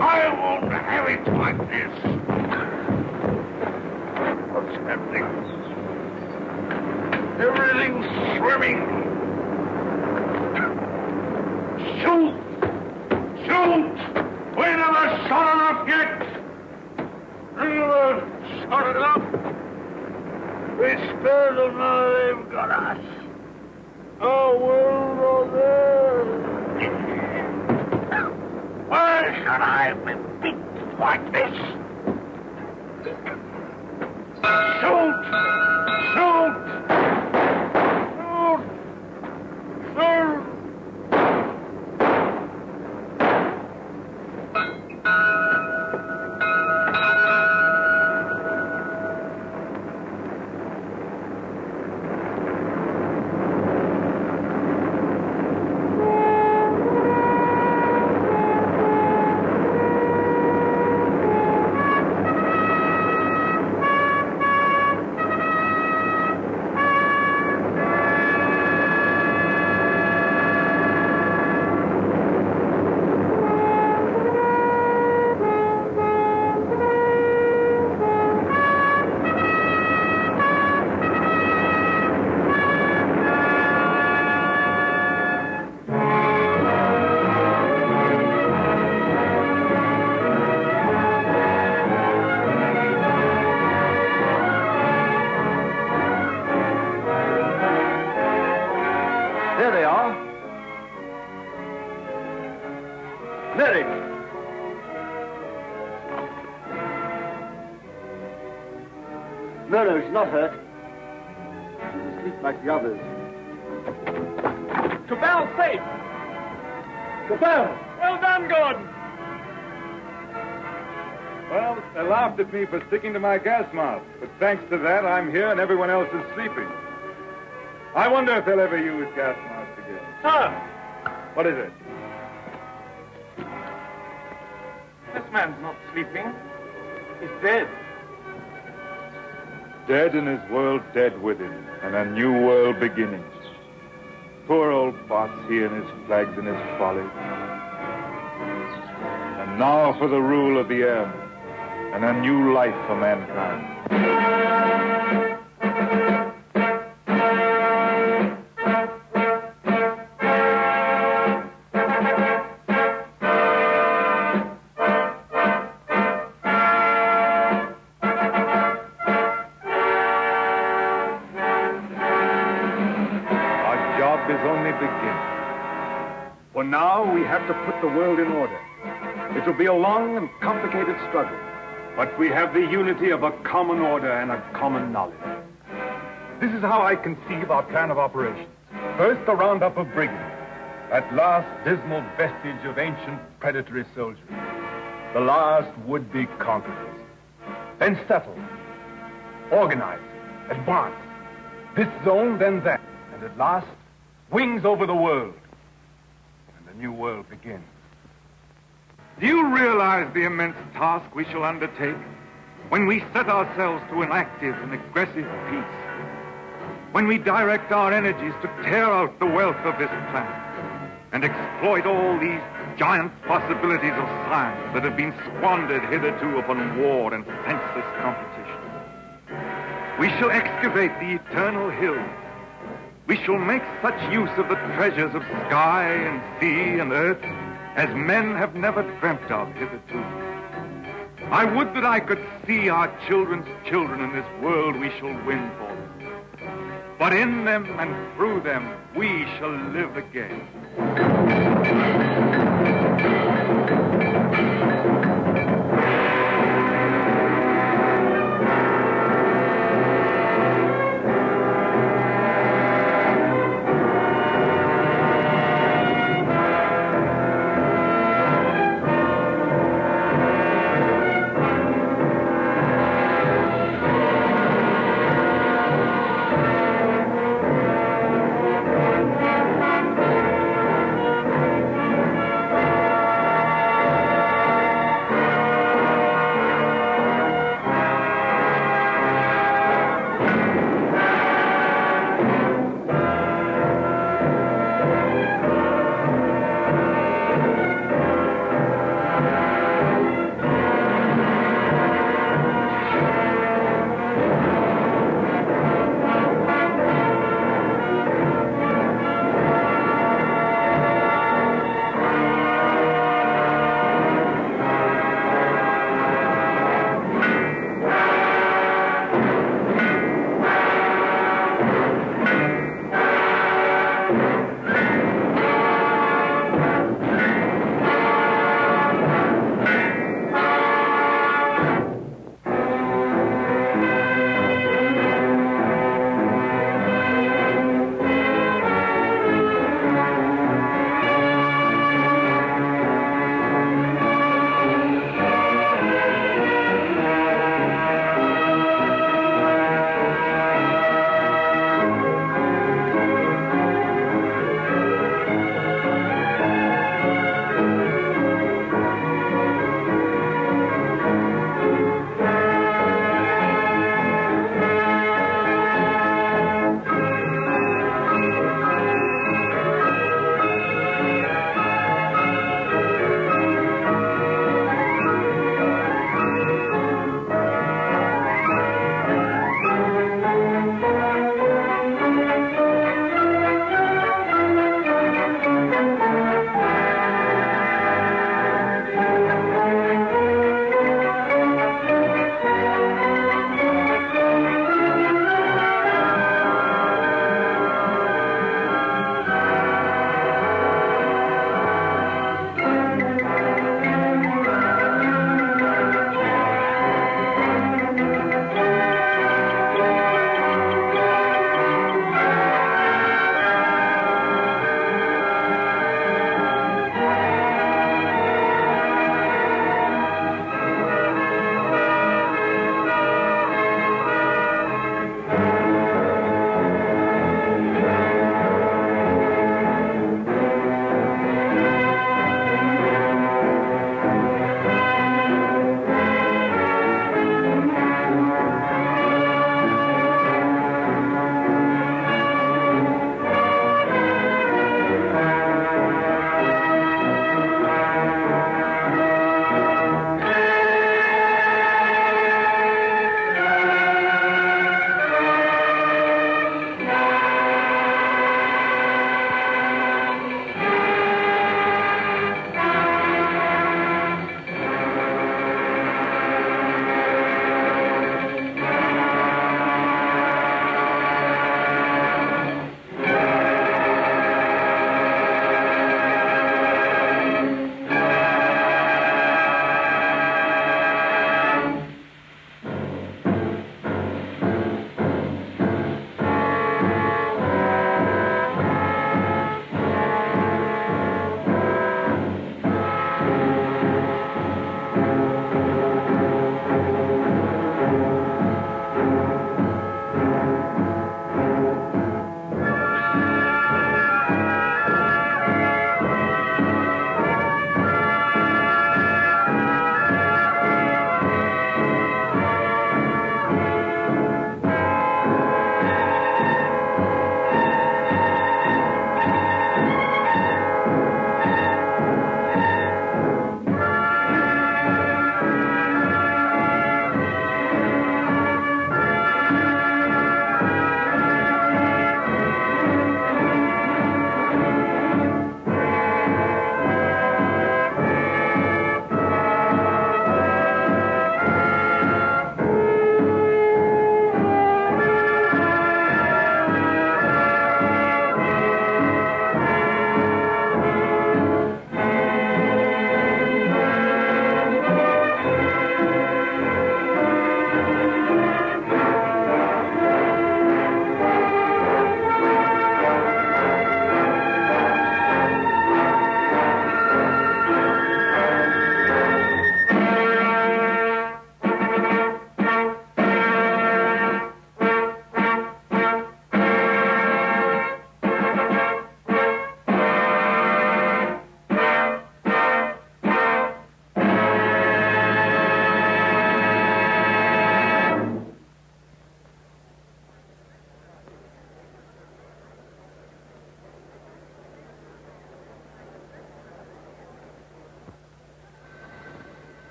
I won't have it like this. What's happening? Everything's swimming. Shoot! Shoot! We never shot enough yet. We never shot enough. We spared them, now they've got us. Oh, world of theirs. Why should I be beaten like this? Shoot! Shoot! No, she's not hurt. She's asleep like the others. Caball safe. Caball! Well done, Gordon. Well, they laughed at me for sticking to my gas mask, but thanks to that, I'm here and everyone else is sleeping. I wonder if they'll ever use gas masks again. Ah! What is it? This man's not sleeping. He's dead. Dead and his world dead with him, and a new world beginning. Poor old boss, he and his flags and his folly. And now for the rule of the airmen, and a new life for mankind. For now, we have to put the world in order. It will be a long and complicated struggle, but we have the unity of a common order and a common knowledge. This is how I conceive our plan of operations. First, the roundup of brigands, that last dismal vestige of ancient predatory soldiery, the last would-be conquerors. Then settle, organize, advance. This zone, then that, and at last, wings over the world. A new world begins. Do you realize the immense task we shall undertake when we set ourselves to an active and aggressive peace? When we direct our energies to tear out the wealth of this planet? and exploit all these giant possibilities of science that have been squandered hitherto upon war and senseless competition. We shall excavate the eternal hills. We shall make such use of the treasures of sky and sea and earth as men have never dreamt of hitherto. I would that I could see our children's children in this world we shall win for them. But in them and through them we shall live again.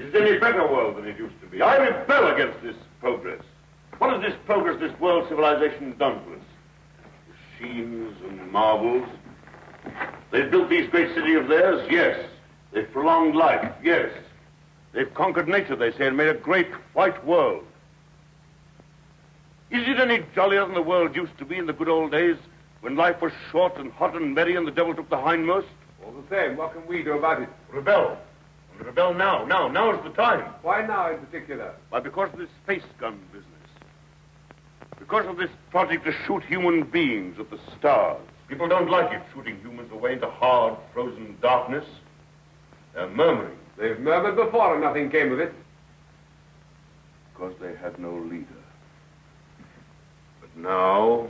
Is it any better world than it used to be? I rebel against this progress. What has this progress, this world civilization done to us? Machines and marvels. They've built these great cities of theirs, yes. They've prolonged life, yes. They've conquered nature, they say, and made a great white world. Is it any jollier than the world used to be in the good old days, when life was short and hot and merry and the devil took the hindmost? All the same, what can we do about it? Rebel. And rebel now. Now is the time. Why now in particular? Why, because of this space gun business. Because of this project to shoot human beings at the stars. People don't like it, shooting humans away into hard, frozen darkness. They're murmuring. They've murmured before and nothing came of it. Because they had no leader. But now,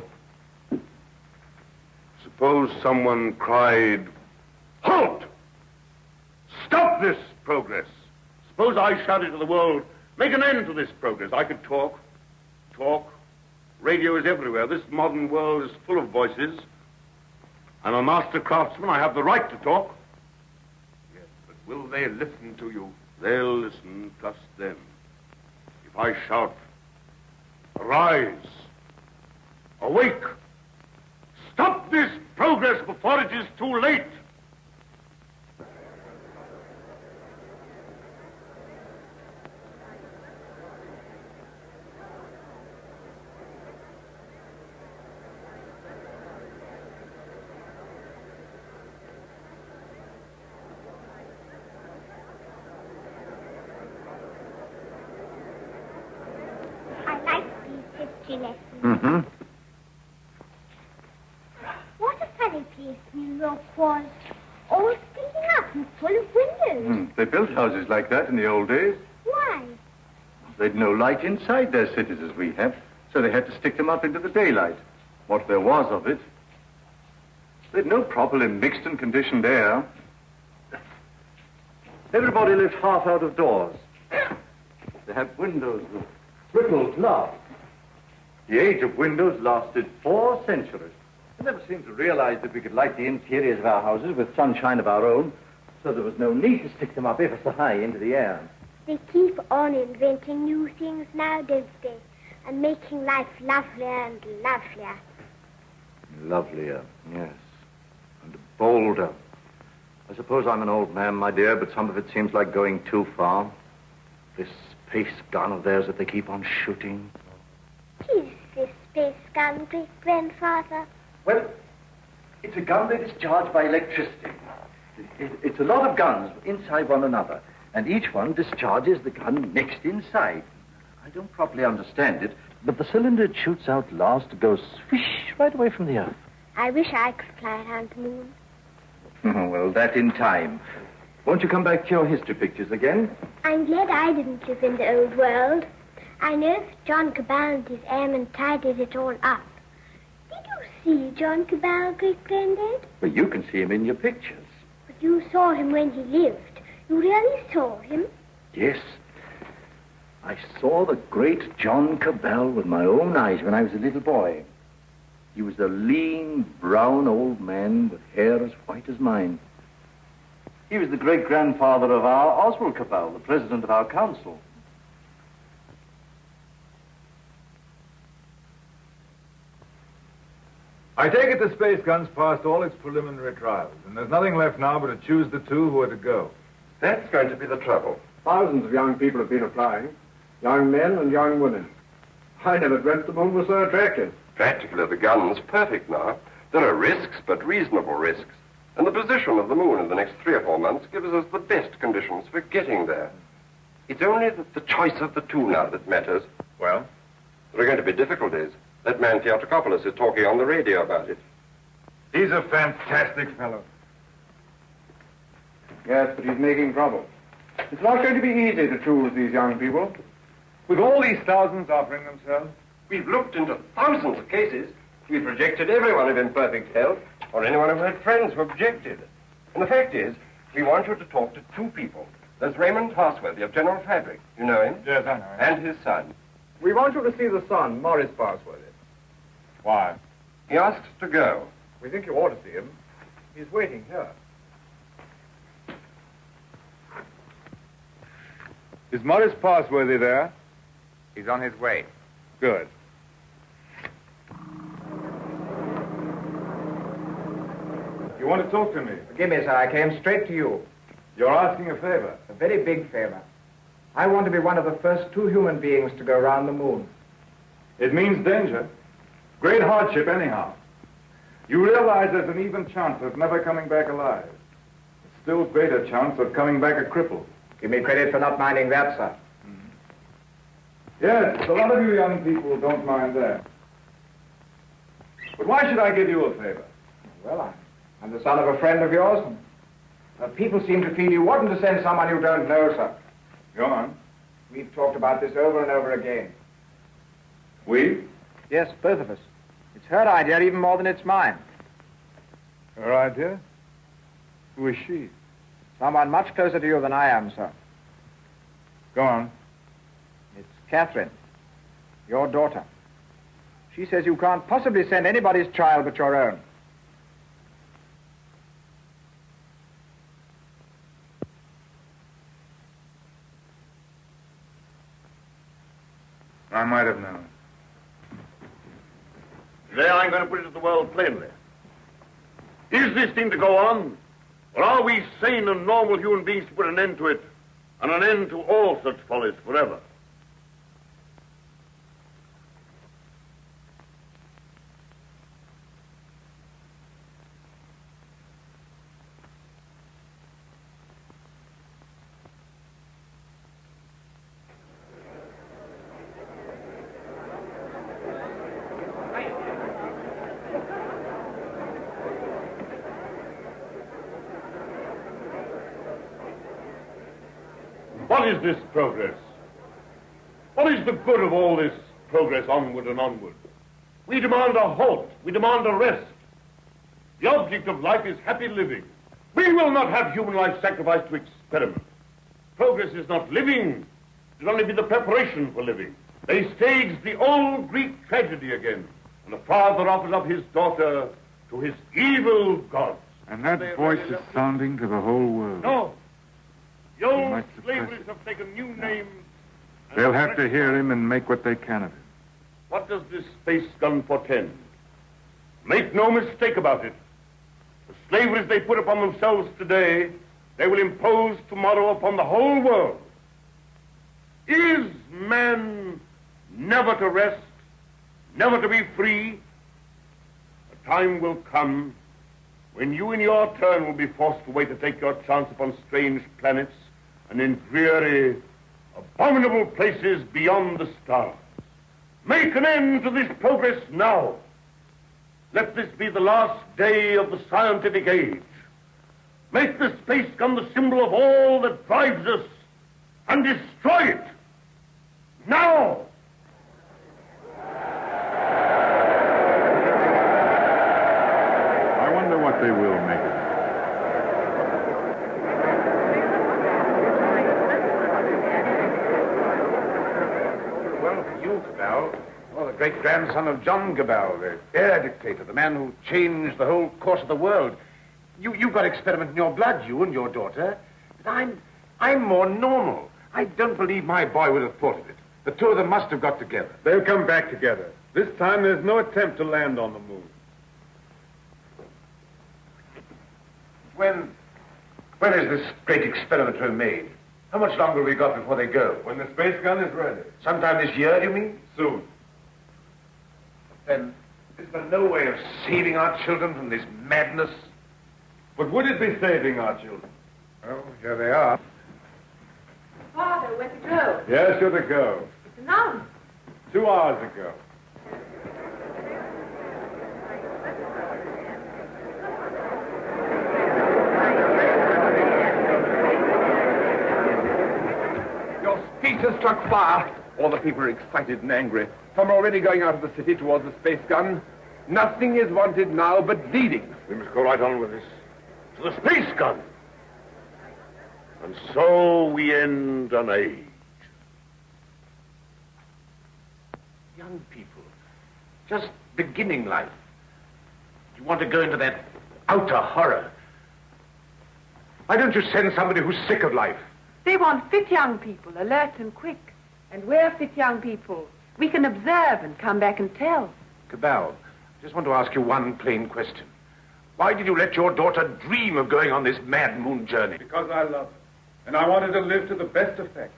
suppose someone cried, "Halt! Stop this progress!" Suppose I shouted to the world, "Make an end to this progress." I could talk. Radio is everywhere. This modern world is full of voices. I'm a master craftsman. I have the right to talk. Yes, but will they listen to you? They'll listen, trust them. If I shout, "Arise! Awake! Stop this progress before it is too late!" Mm-hmm. What a funny place New York was. All sticking up and full of windows. They built houses like that in the old days. Why? They'd no light inside their cities as we have, so they had to stick them up into the daylight. What there was of it. They'd no properly mixed and conditioned air. Everybody lived half out of doors. They had windows with brittle glass. The age of windows lasted 4 centuries. I never seemed to realize that we could light the interiors of our houses with sunshine of our own, so there was no need to stick them up ever so high into the air. They keep on inventing new things now, don't they? And making life lovelier and lovelier. Lovelier, yes. And bolder. I suppose I'm an old man, my dear, but some of it seems like going too far. This space gun of theirs that they keep on shooting. Is this space gun, great-grandfather? Well, it's a gun that is charged by electricity. It's a lot of guns inside one another, and each one discharges the gun next inside. I don't properly understand it, but the cylinder it shoots out last goes swish right away from the Earth. I wish I could fly around the moon. Oh, well, that in time. Won't you come back to your history pictures again? I'm glad I didn't live in the old world. I know that John Caball and his airmen tidied it all up. Did you see John Caball, great-granddad? Well, you can see him in your pictures. But you saw him when he lived. You really saw him? Yes. I saw the great John Caball with my own eyes when I was a little boy. He was a lean, brown old man with hair as white as mine. He was the great-grandfather of our Oswald Caball, the president of our council. I take it the space gun's passed all its preliminary trials, and there's nothing left now but to choose the 2 who are to go. That's going to be the trouble. Thousands of young people have been applying. Young men and young women. I never dreamt the moon was so attractive. Practically, the gun's perfect now. There are risks, but reasonable risks. And the position of the moon in the next 3 or 4 months gives us the best conditions for getting there. It's only the choice of the 2 now that matters. Well? There are going to be difficulties. That man Theatricopoulos is talking on the radio about it. He's a fantastic fellow. Yes, but he's making trouble. It's not going to be easy to choose these young people. With all these thousands offering themselves? We've looked into thousands of cases. We've rejected everyone of imperfect health, or anyone who had friends who objected. And the fact is, we want you to talk to 2 people. There's Raymond Parsworthy of General Fabric. You know him? Yes, I know him. And his son. We want you to see the son, Morris Parsworthy. Why? He asks to go. We think you ought to see him. He's waiting here. Is Morris Parsworthy there? He's on his way. Good. You want to talk to me? Forgive me, sir. I came straight to you. You're asking a favor. A very big favor. I want to be one of the first 2 human beings to go around the moon. It means danger. Great hardship, anyhow. You realize there's an even chance of never coming back alive. A still greater chance of coming back a cripple. Give me credit for not minding that, sir. Yes, a lot of you young people don't mind that. But why should I give you a favor? Well, I'm the son of a friend of yours. And people seem to feel you oughtn't to send someone you don't know, sir. Go on. We've talked about this over and over again. We? Yes, both of us. It's her idea even more than it's mine. Her idea? Who is she? Someone much closer to you than I am, sir. Go on. It's Catherine, your daughter. She says you can't possibly send anybody's child but your own. I might have known. Today I'm going to put it to the world plainly. Is this thing to go on? Or are we sane and normal human beings to put an end to it, and an end to all such follies forever? What is this progress? What is the good of all this progress onward and onward? We demand a halt. We demand a rest. The object of life is happy living. We will not have human life sacrificed to experiment. Progress is not living. It will only be the preparation for living. They stage the old Greek tragedy again, and the father offers up his daughter to his evil gods. And that voice is sounding to the whole world. No. The old slaveries have taken new names. They'll have to hear him and make what they can of him. What does this space gun portend? Make no mistake about it. The slaveries they put upon themselves today, they will impose tomorrow upon the whole world. Is man never to rest, never to be free? A time will come when you in your turn will be forced away to take your chance upon strange planets and in dreary, abominable places beyond the stars. Make an end to this progress now. Let this be the last day of the scientific age. Make the space gun the symbol of all that drives us, and destroy it. Now! I wonder what they will make of it. Well, for you, Caball, well, the great-grandson of John Caball, the air dictator, the man who changed the whole course of the world. You've got experiment in your blood, you and your daughter. But I'm more normal. I don't believe my boy would have thought of it. The two of them must have got together. They'll come back together. This time there's no attempt to land on the moon. When is this great experiment to be made? How much longer have we got before they go? When the space gun is ready. Sometime this year, you mean? Soon. Then is there no way of saving our children from this madness? But would it be saving our children? Well, here they are. Father, where to go? Yes, you're to go. It's announced. 2 hours ago. Your speech has struck fire. All the people are excited and angry. Some are already going out of the city towards the space gun. Nothing is wanted now but leading. We must go right on with this. To the space gun. And so we end an age. Young people, just beginning life. You want to go into that outer horror. Why don't you send somebody who's sick of life, They want fit young people, alert and quick. And we're fit young people. We can observe and come back and tell. Caball, I just want to ask you one plain question. Why did you let your daughter dream of going on this mad moon journey? Because I love her, and I wanted to live to the best effect.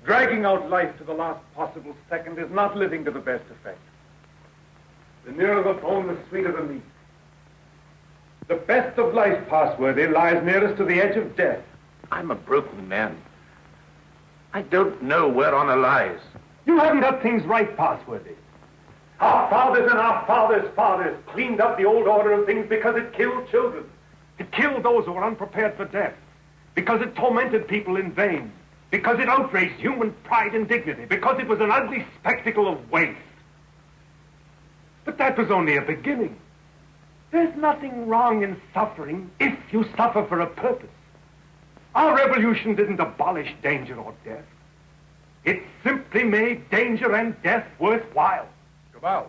Dragging out life to the last possible second is not living to the best effect. The nearer the bone, the sweeter the meat. The best of life, Passworthy, lies nearest to the edge of death. I'm a broken man. I don't know where honor lies. You haven't got things right, Passworthy. Our fathers and our fathers' fathers cleaned up the old order of things because it killed children. It killed those who were unprepared for death. Because it tormented people in vain. Because it outraged human pride and dignity. Because it was an ugly spectacle of waste. But that was only a beginning. There's nothing wrong in suffering if you suffer for a purpose. Our revolution didn't abolish danger or death. It simply made danger and death worthwhile. Caball.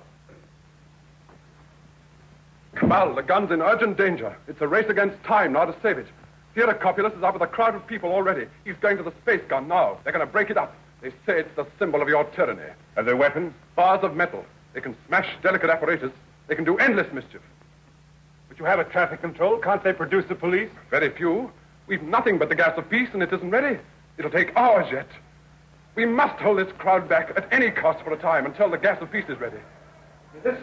Caball, the gun's in urgent danger. It's a race against time now to save it. Theodore Copulus is up with a crowd of people already. He's going to the space gun now. They're going to break it up. They say it's the symbol of your tyranny. Are there weapons? Bars of metal. They can smash delicate apparatus. They can do endless mischief. But you have a traffic control. Can't they produce the police? Very few. We've nothing but the gas of peace, and it isn't ready. It'll take hours yet. We must hold this crowd back at any cost for a time until the gas of peace is ready. Yes.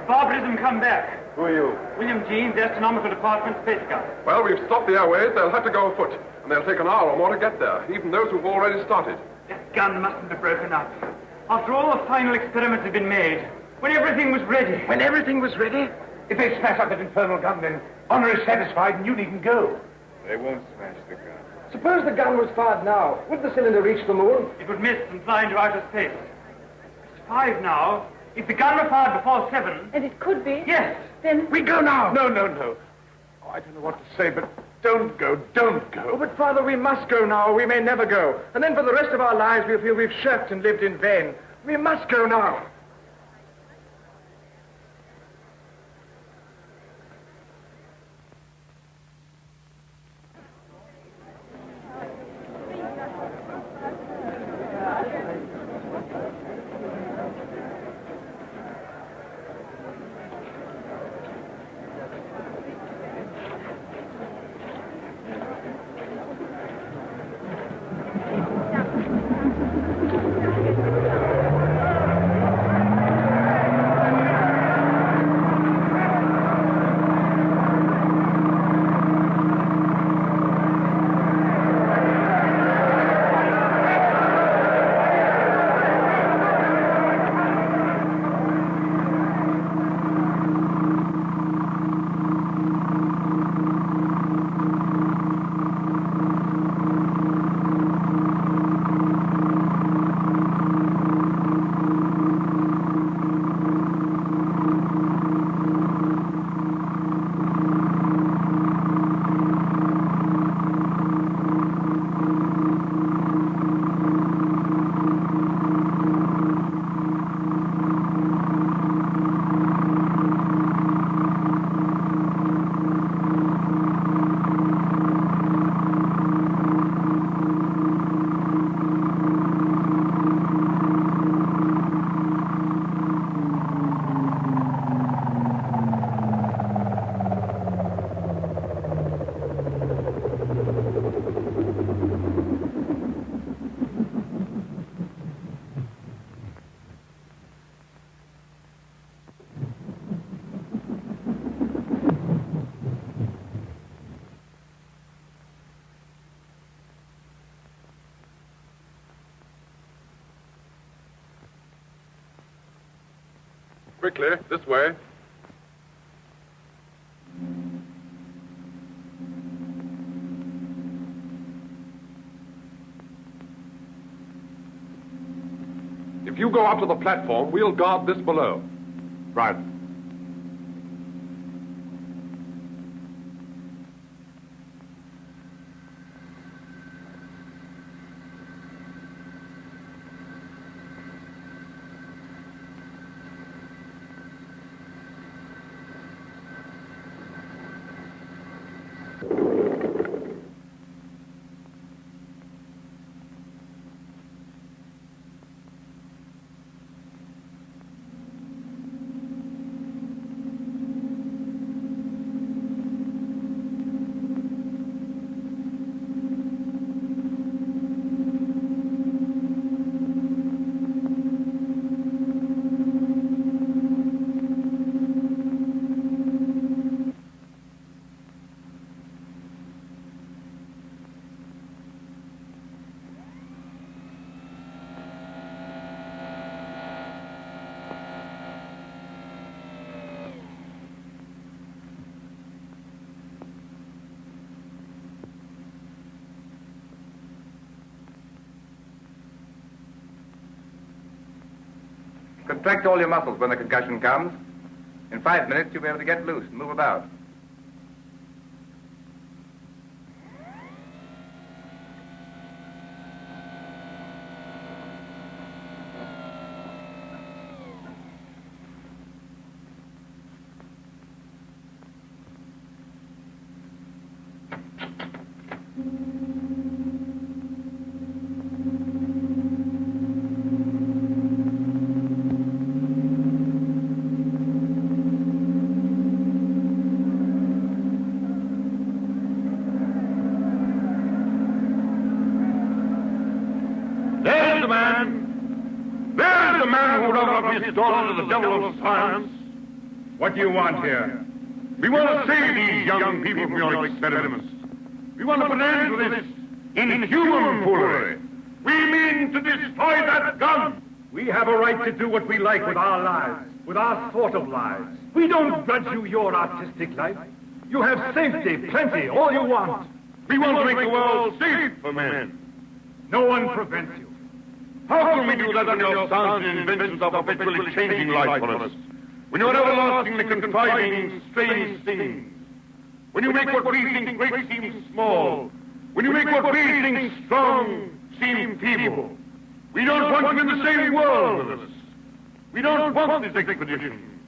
Barbarism come back. Who are you? William Jeans, Astronomical Department, Space Guard. Well, we've stopped the airways. They'll have to go afoot. And they'll take an hour or more to get there, even those who've already started. That gun mustn't be broken up. After all the final experiments had been made, when everything was ready. When everything was ready? If they smash up that infernal gun, then honor is satisfied and you needn't go. They won't smash the gun. Suppose the gun was fired now. Would the cylinder reach the moon? It would miss and fly into outer space. It's 5 now. If the gun were fired before 7... And it could be. Yes. Then... We go now. No. Oh, I don't know what to say, but don't go. Oh, but, Father, we must go now, or we may never go. And then for the rest of our lives, we'll feel we've shirked and lived in vain. We must go now. Quickly, this way. If you go up to the platform, we'll guard this below. Right. Contract all your muscles when the concussion comes. In 5 minutes, you'll be able to get loose and move about. His daughter to the devil of science. What do you want here? We want to save these young people from your experiments. We want to put an end to this inhuman foolery. We mean to destroy that gun. We have a right to do what we like with our lives, with our sort of lives. We don't grudge you your artistic life. You have safety, plenty, all you want. We want to make the world safe for men. No one prevents you. How can we do that when your science and inventions are perpetually changing life for us? When you're everlastingly contriving strange things? When you make what we think great seem small? When you make what we think strong seem feeble? We don't want you in the same world with us. We don't want this expedition.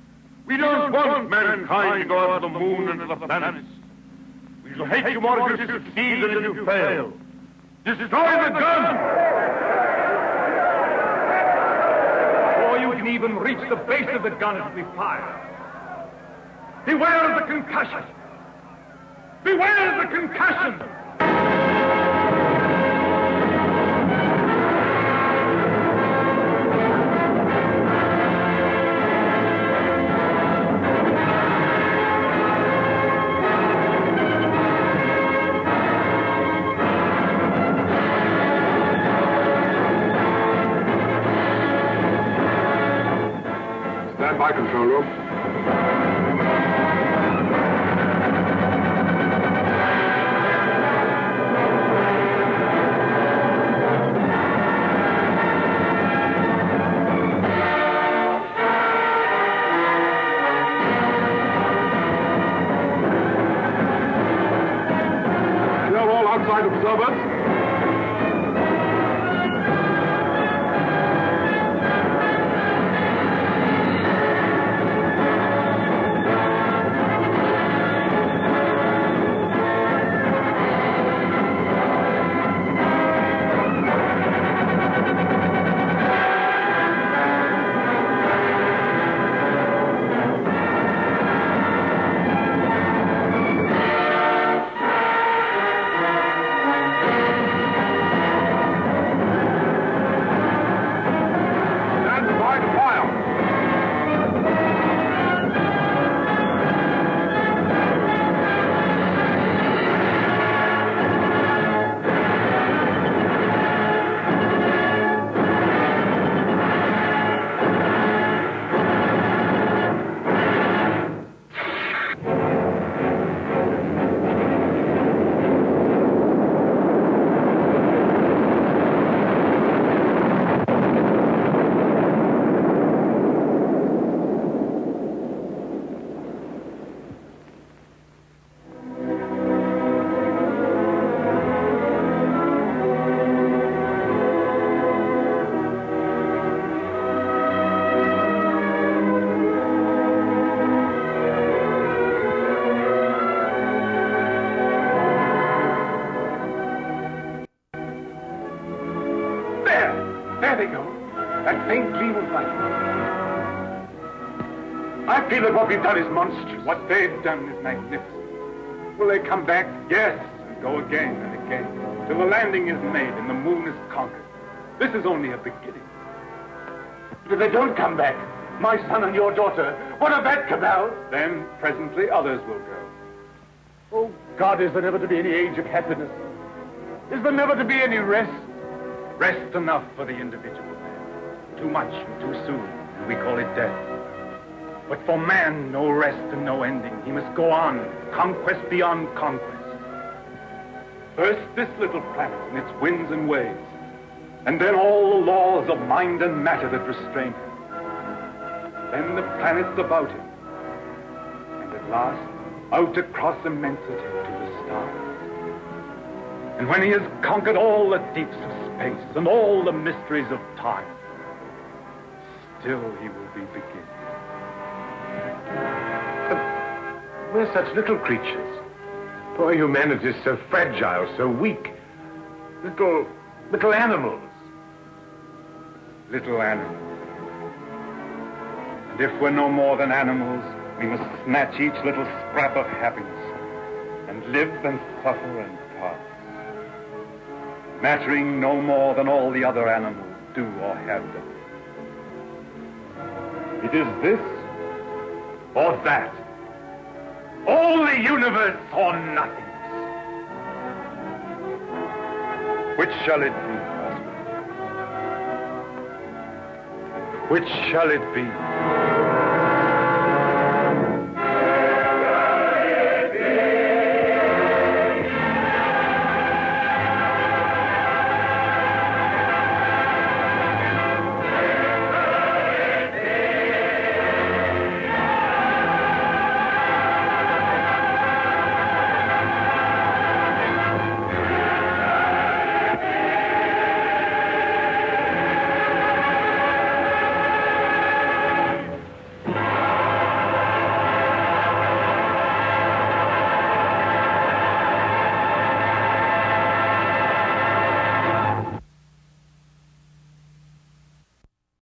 We don't want mankind to go out to the moon and to the planets. We shall hate you more if you succeed than if you fail. Destroy the gun! You can even reach the base of the gun as we fire. Beware of the concussion! Beware of the concussion! Stand by, control room. Clear all outside observers. There they go. That faint gleam of light. I feel that what we've done is monstrous. What they've done is magnificent. Will they come back? Yes, and go again and again, till the landing is made and the moon is conquered. This is only a beginning. But if they don't come back, my son and your daughter, what of that, Caball? Then presently others will go. Oh, God, is there never to be any age of happiness? Is there never to be any rest? Rest enough for the individual man. Too much and too soon, and we call it death. But for man, no rest and no ending. He must go on, conquest beyond conquest. First this little planet and its winds and waves, and then all the laws of mind and matter that restrain him. Then the planets about him, and at last, out across immensity to the stars. And when he has conquered all the deeps of space and all the mysteries of time, still he will be beginning. We're such little creatures. Poor humanity is so fragile, so weak. Little animals. Little animals. And if we're no more than animals, we must snatch each little scrap of happiness and live and suffer and pass, mattering no more than all the other animals do or have done. It is this or that. All the universe or nothingness. Which shall it be, husband? Which shall it be?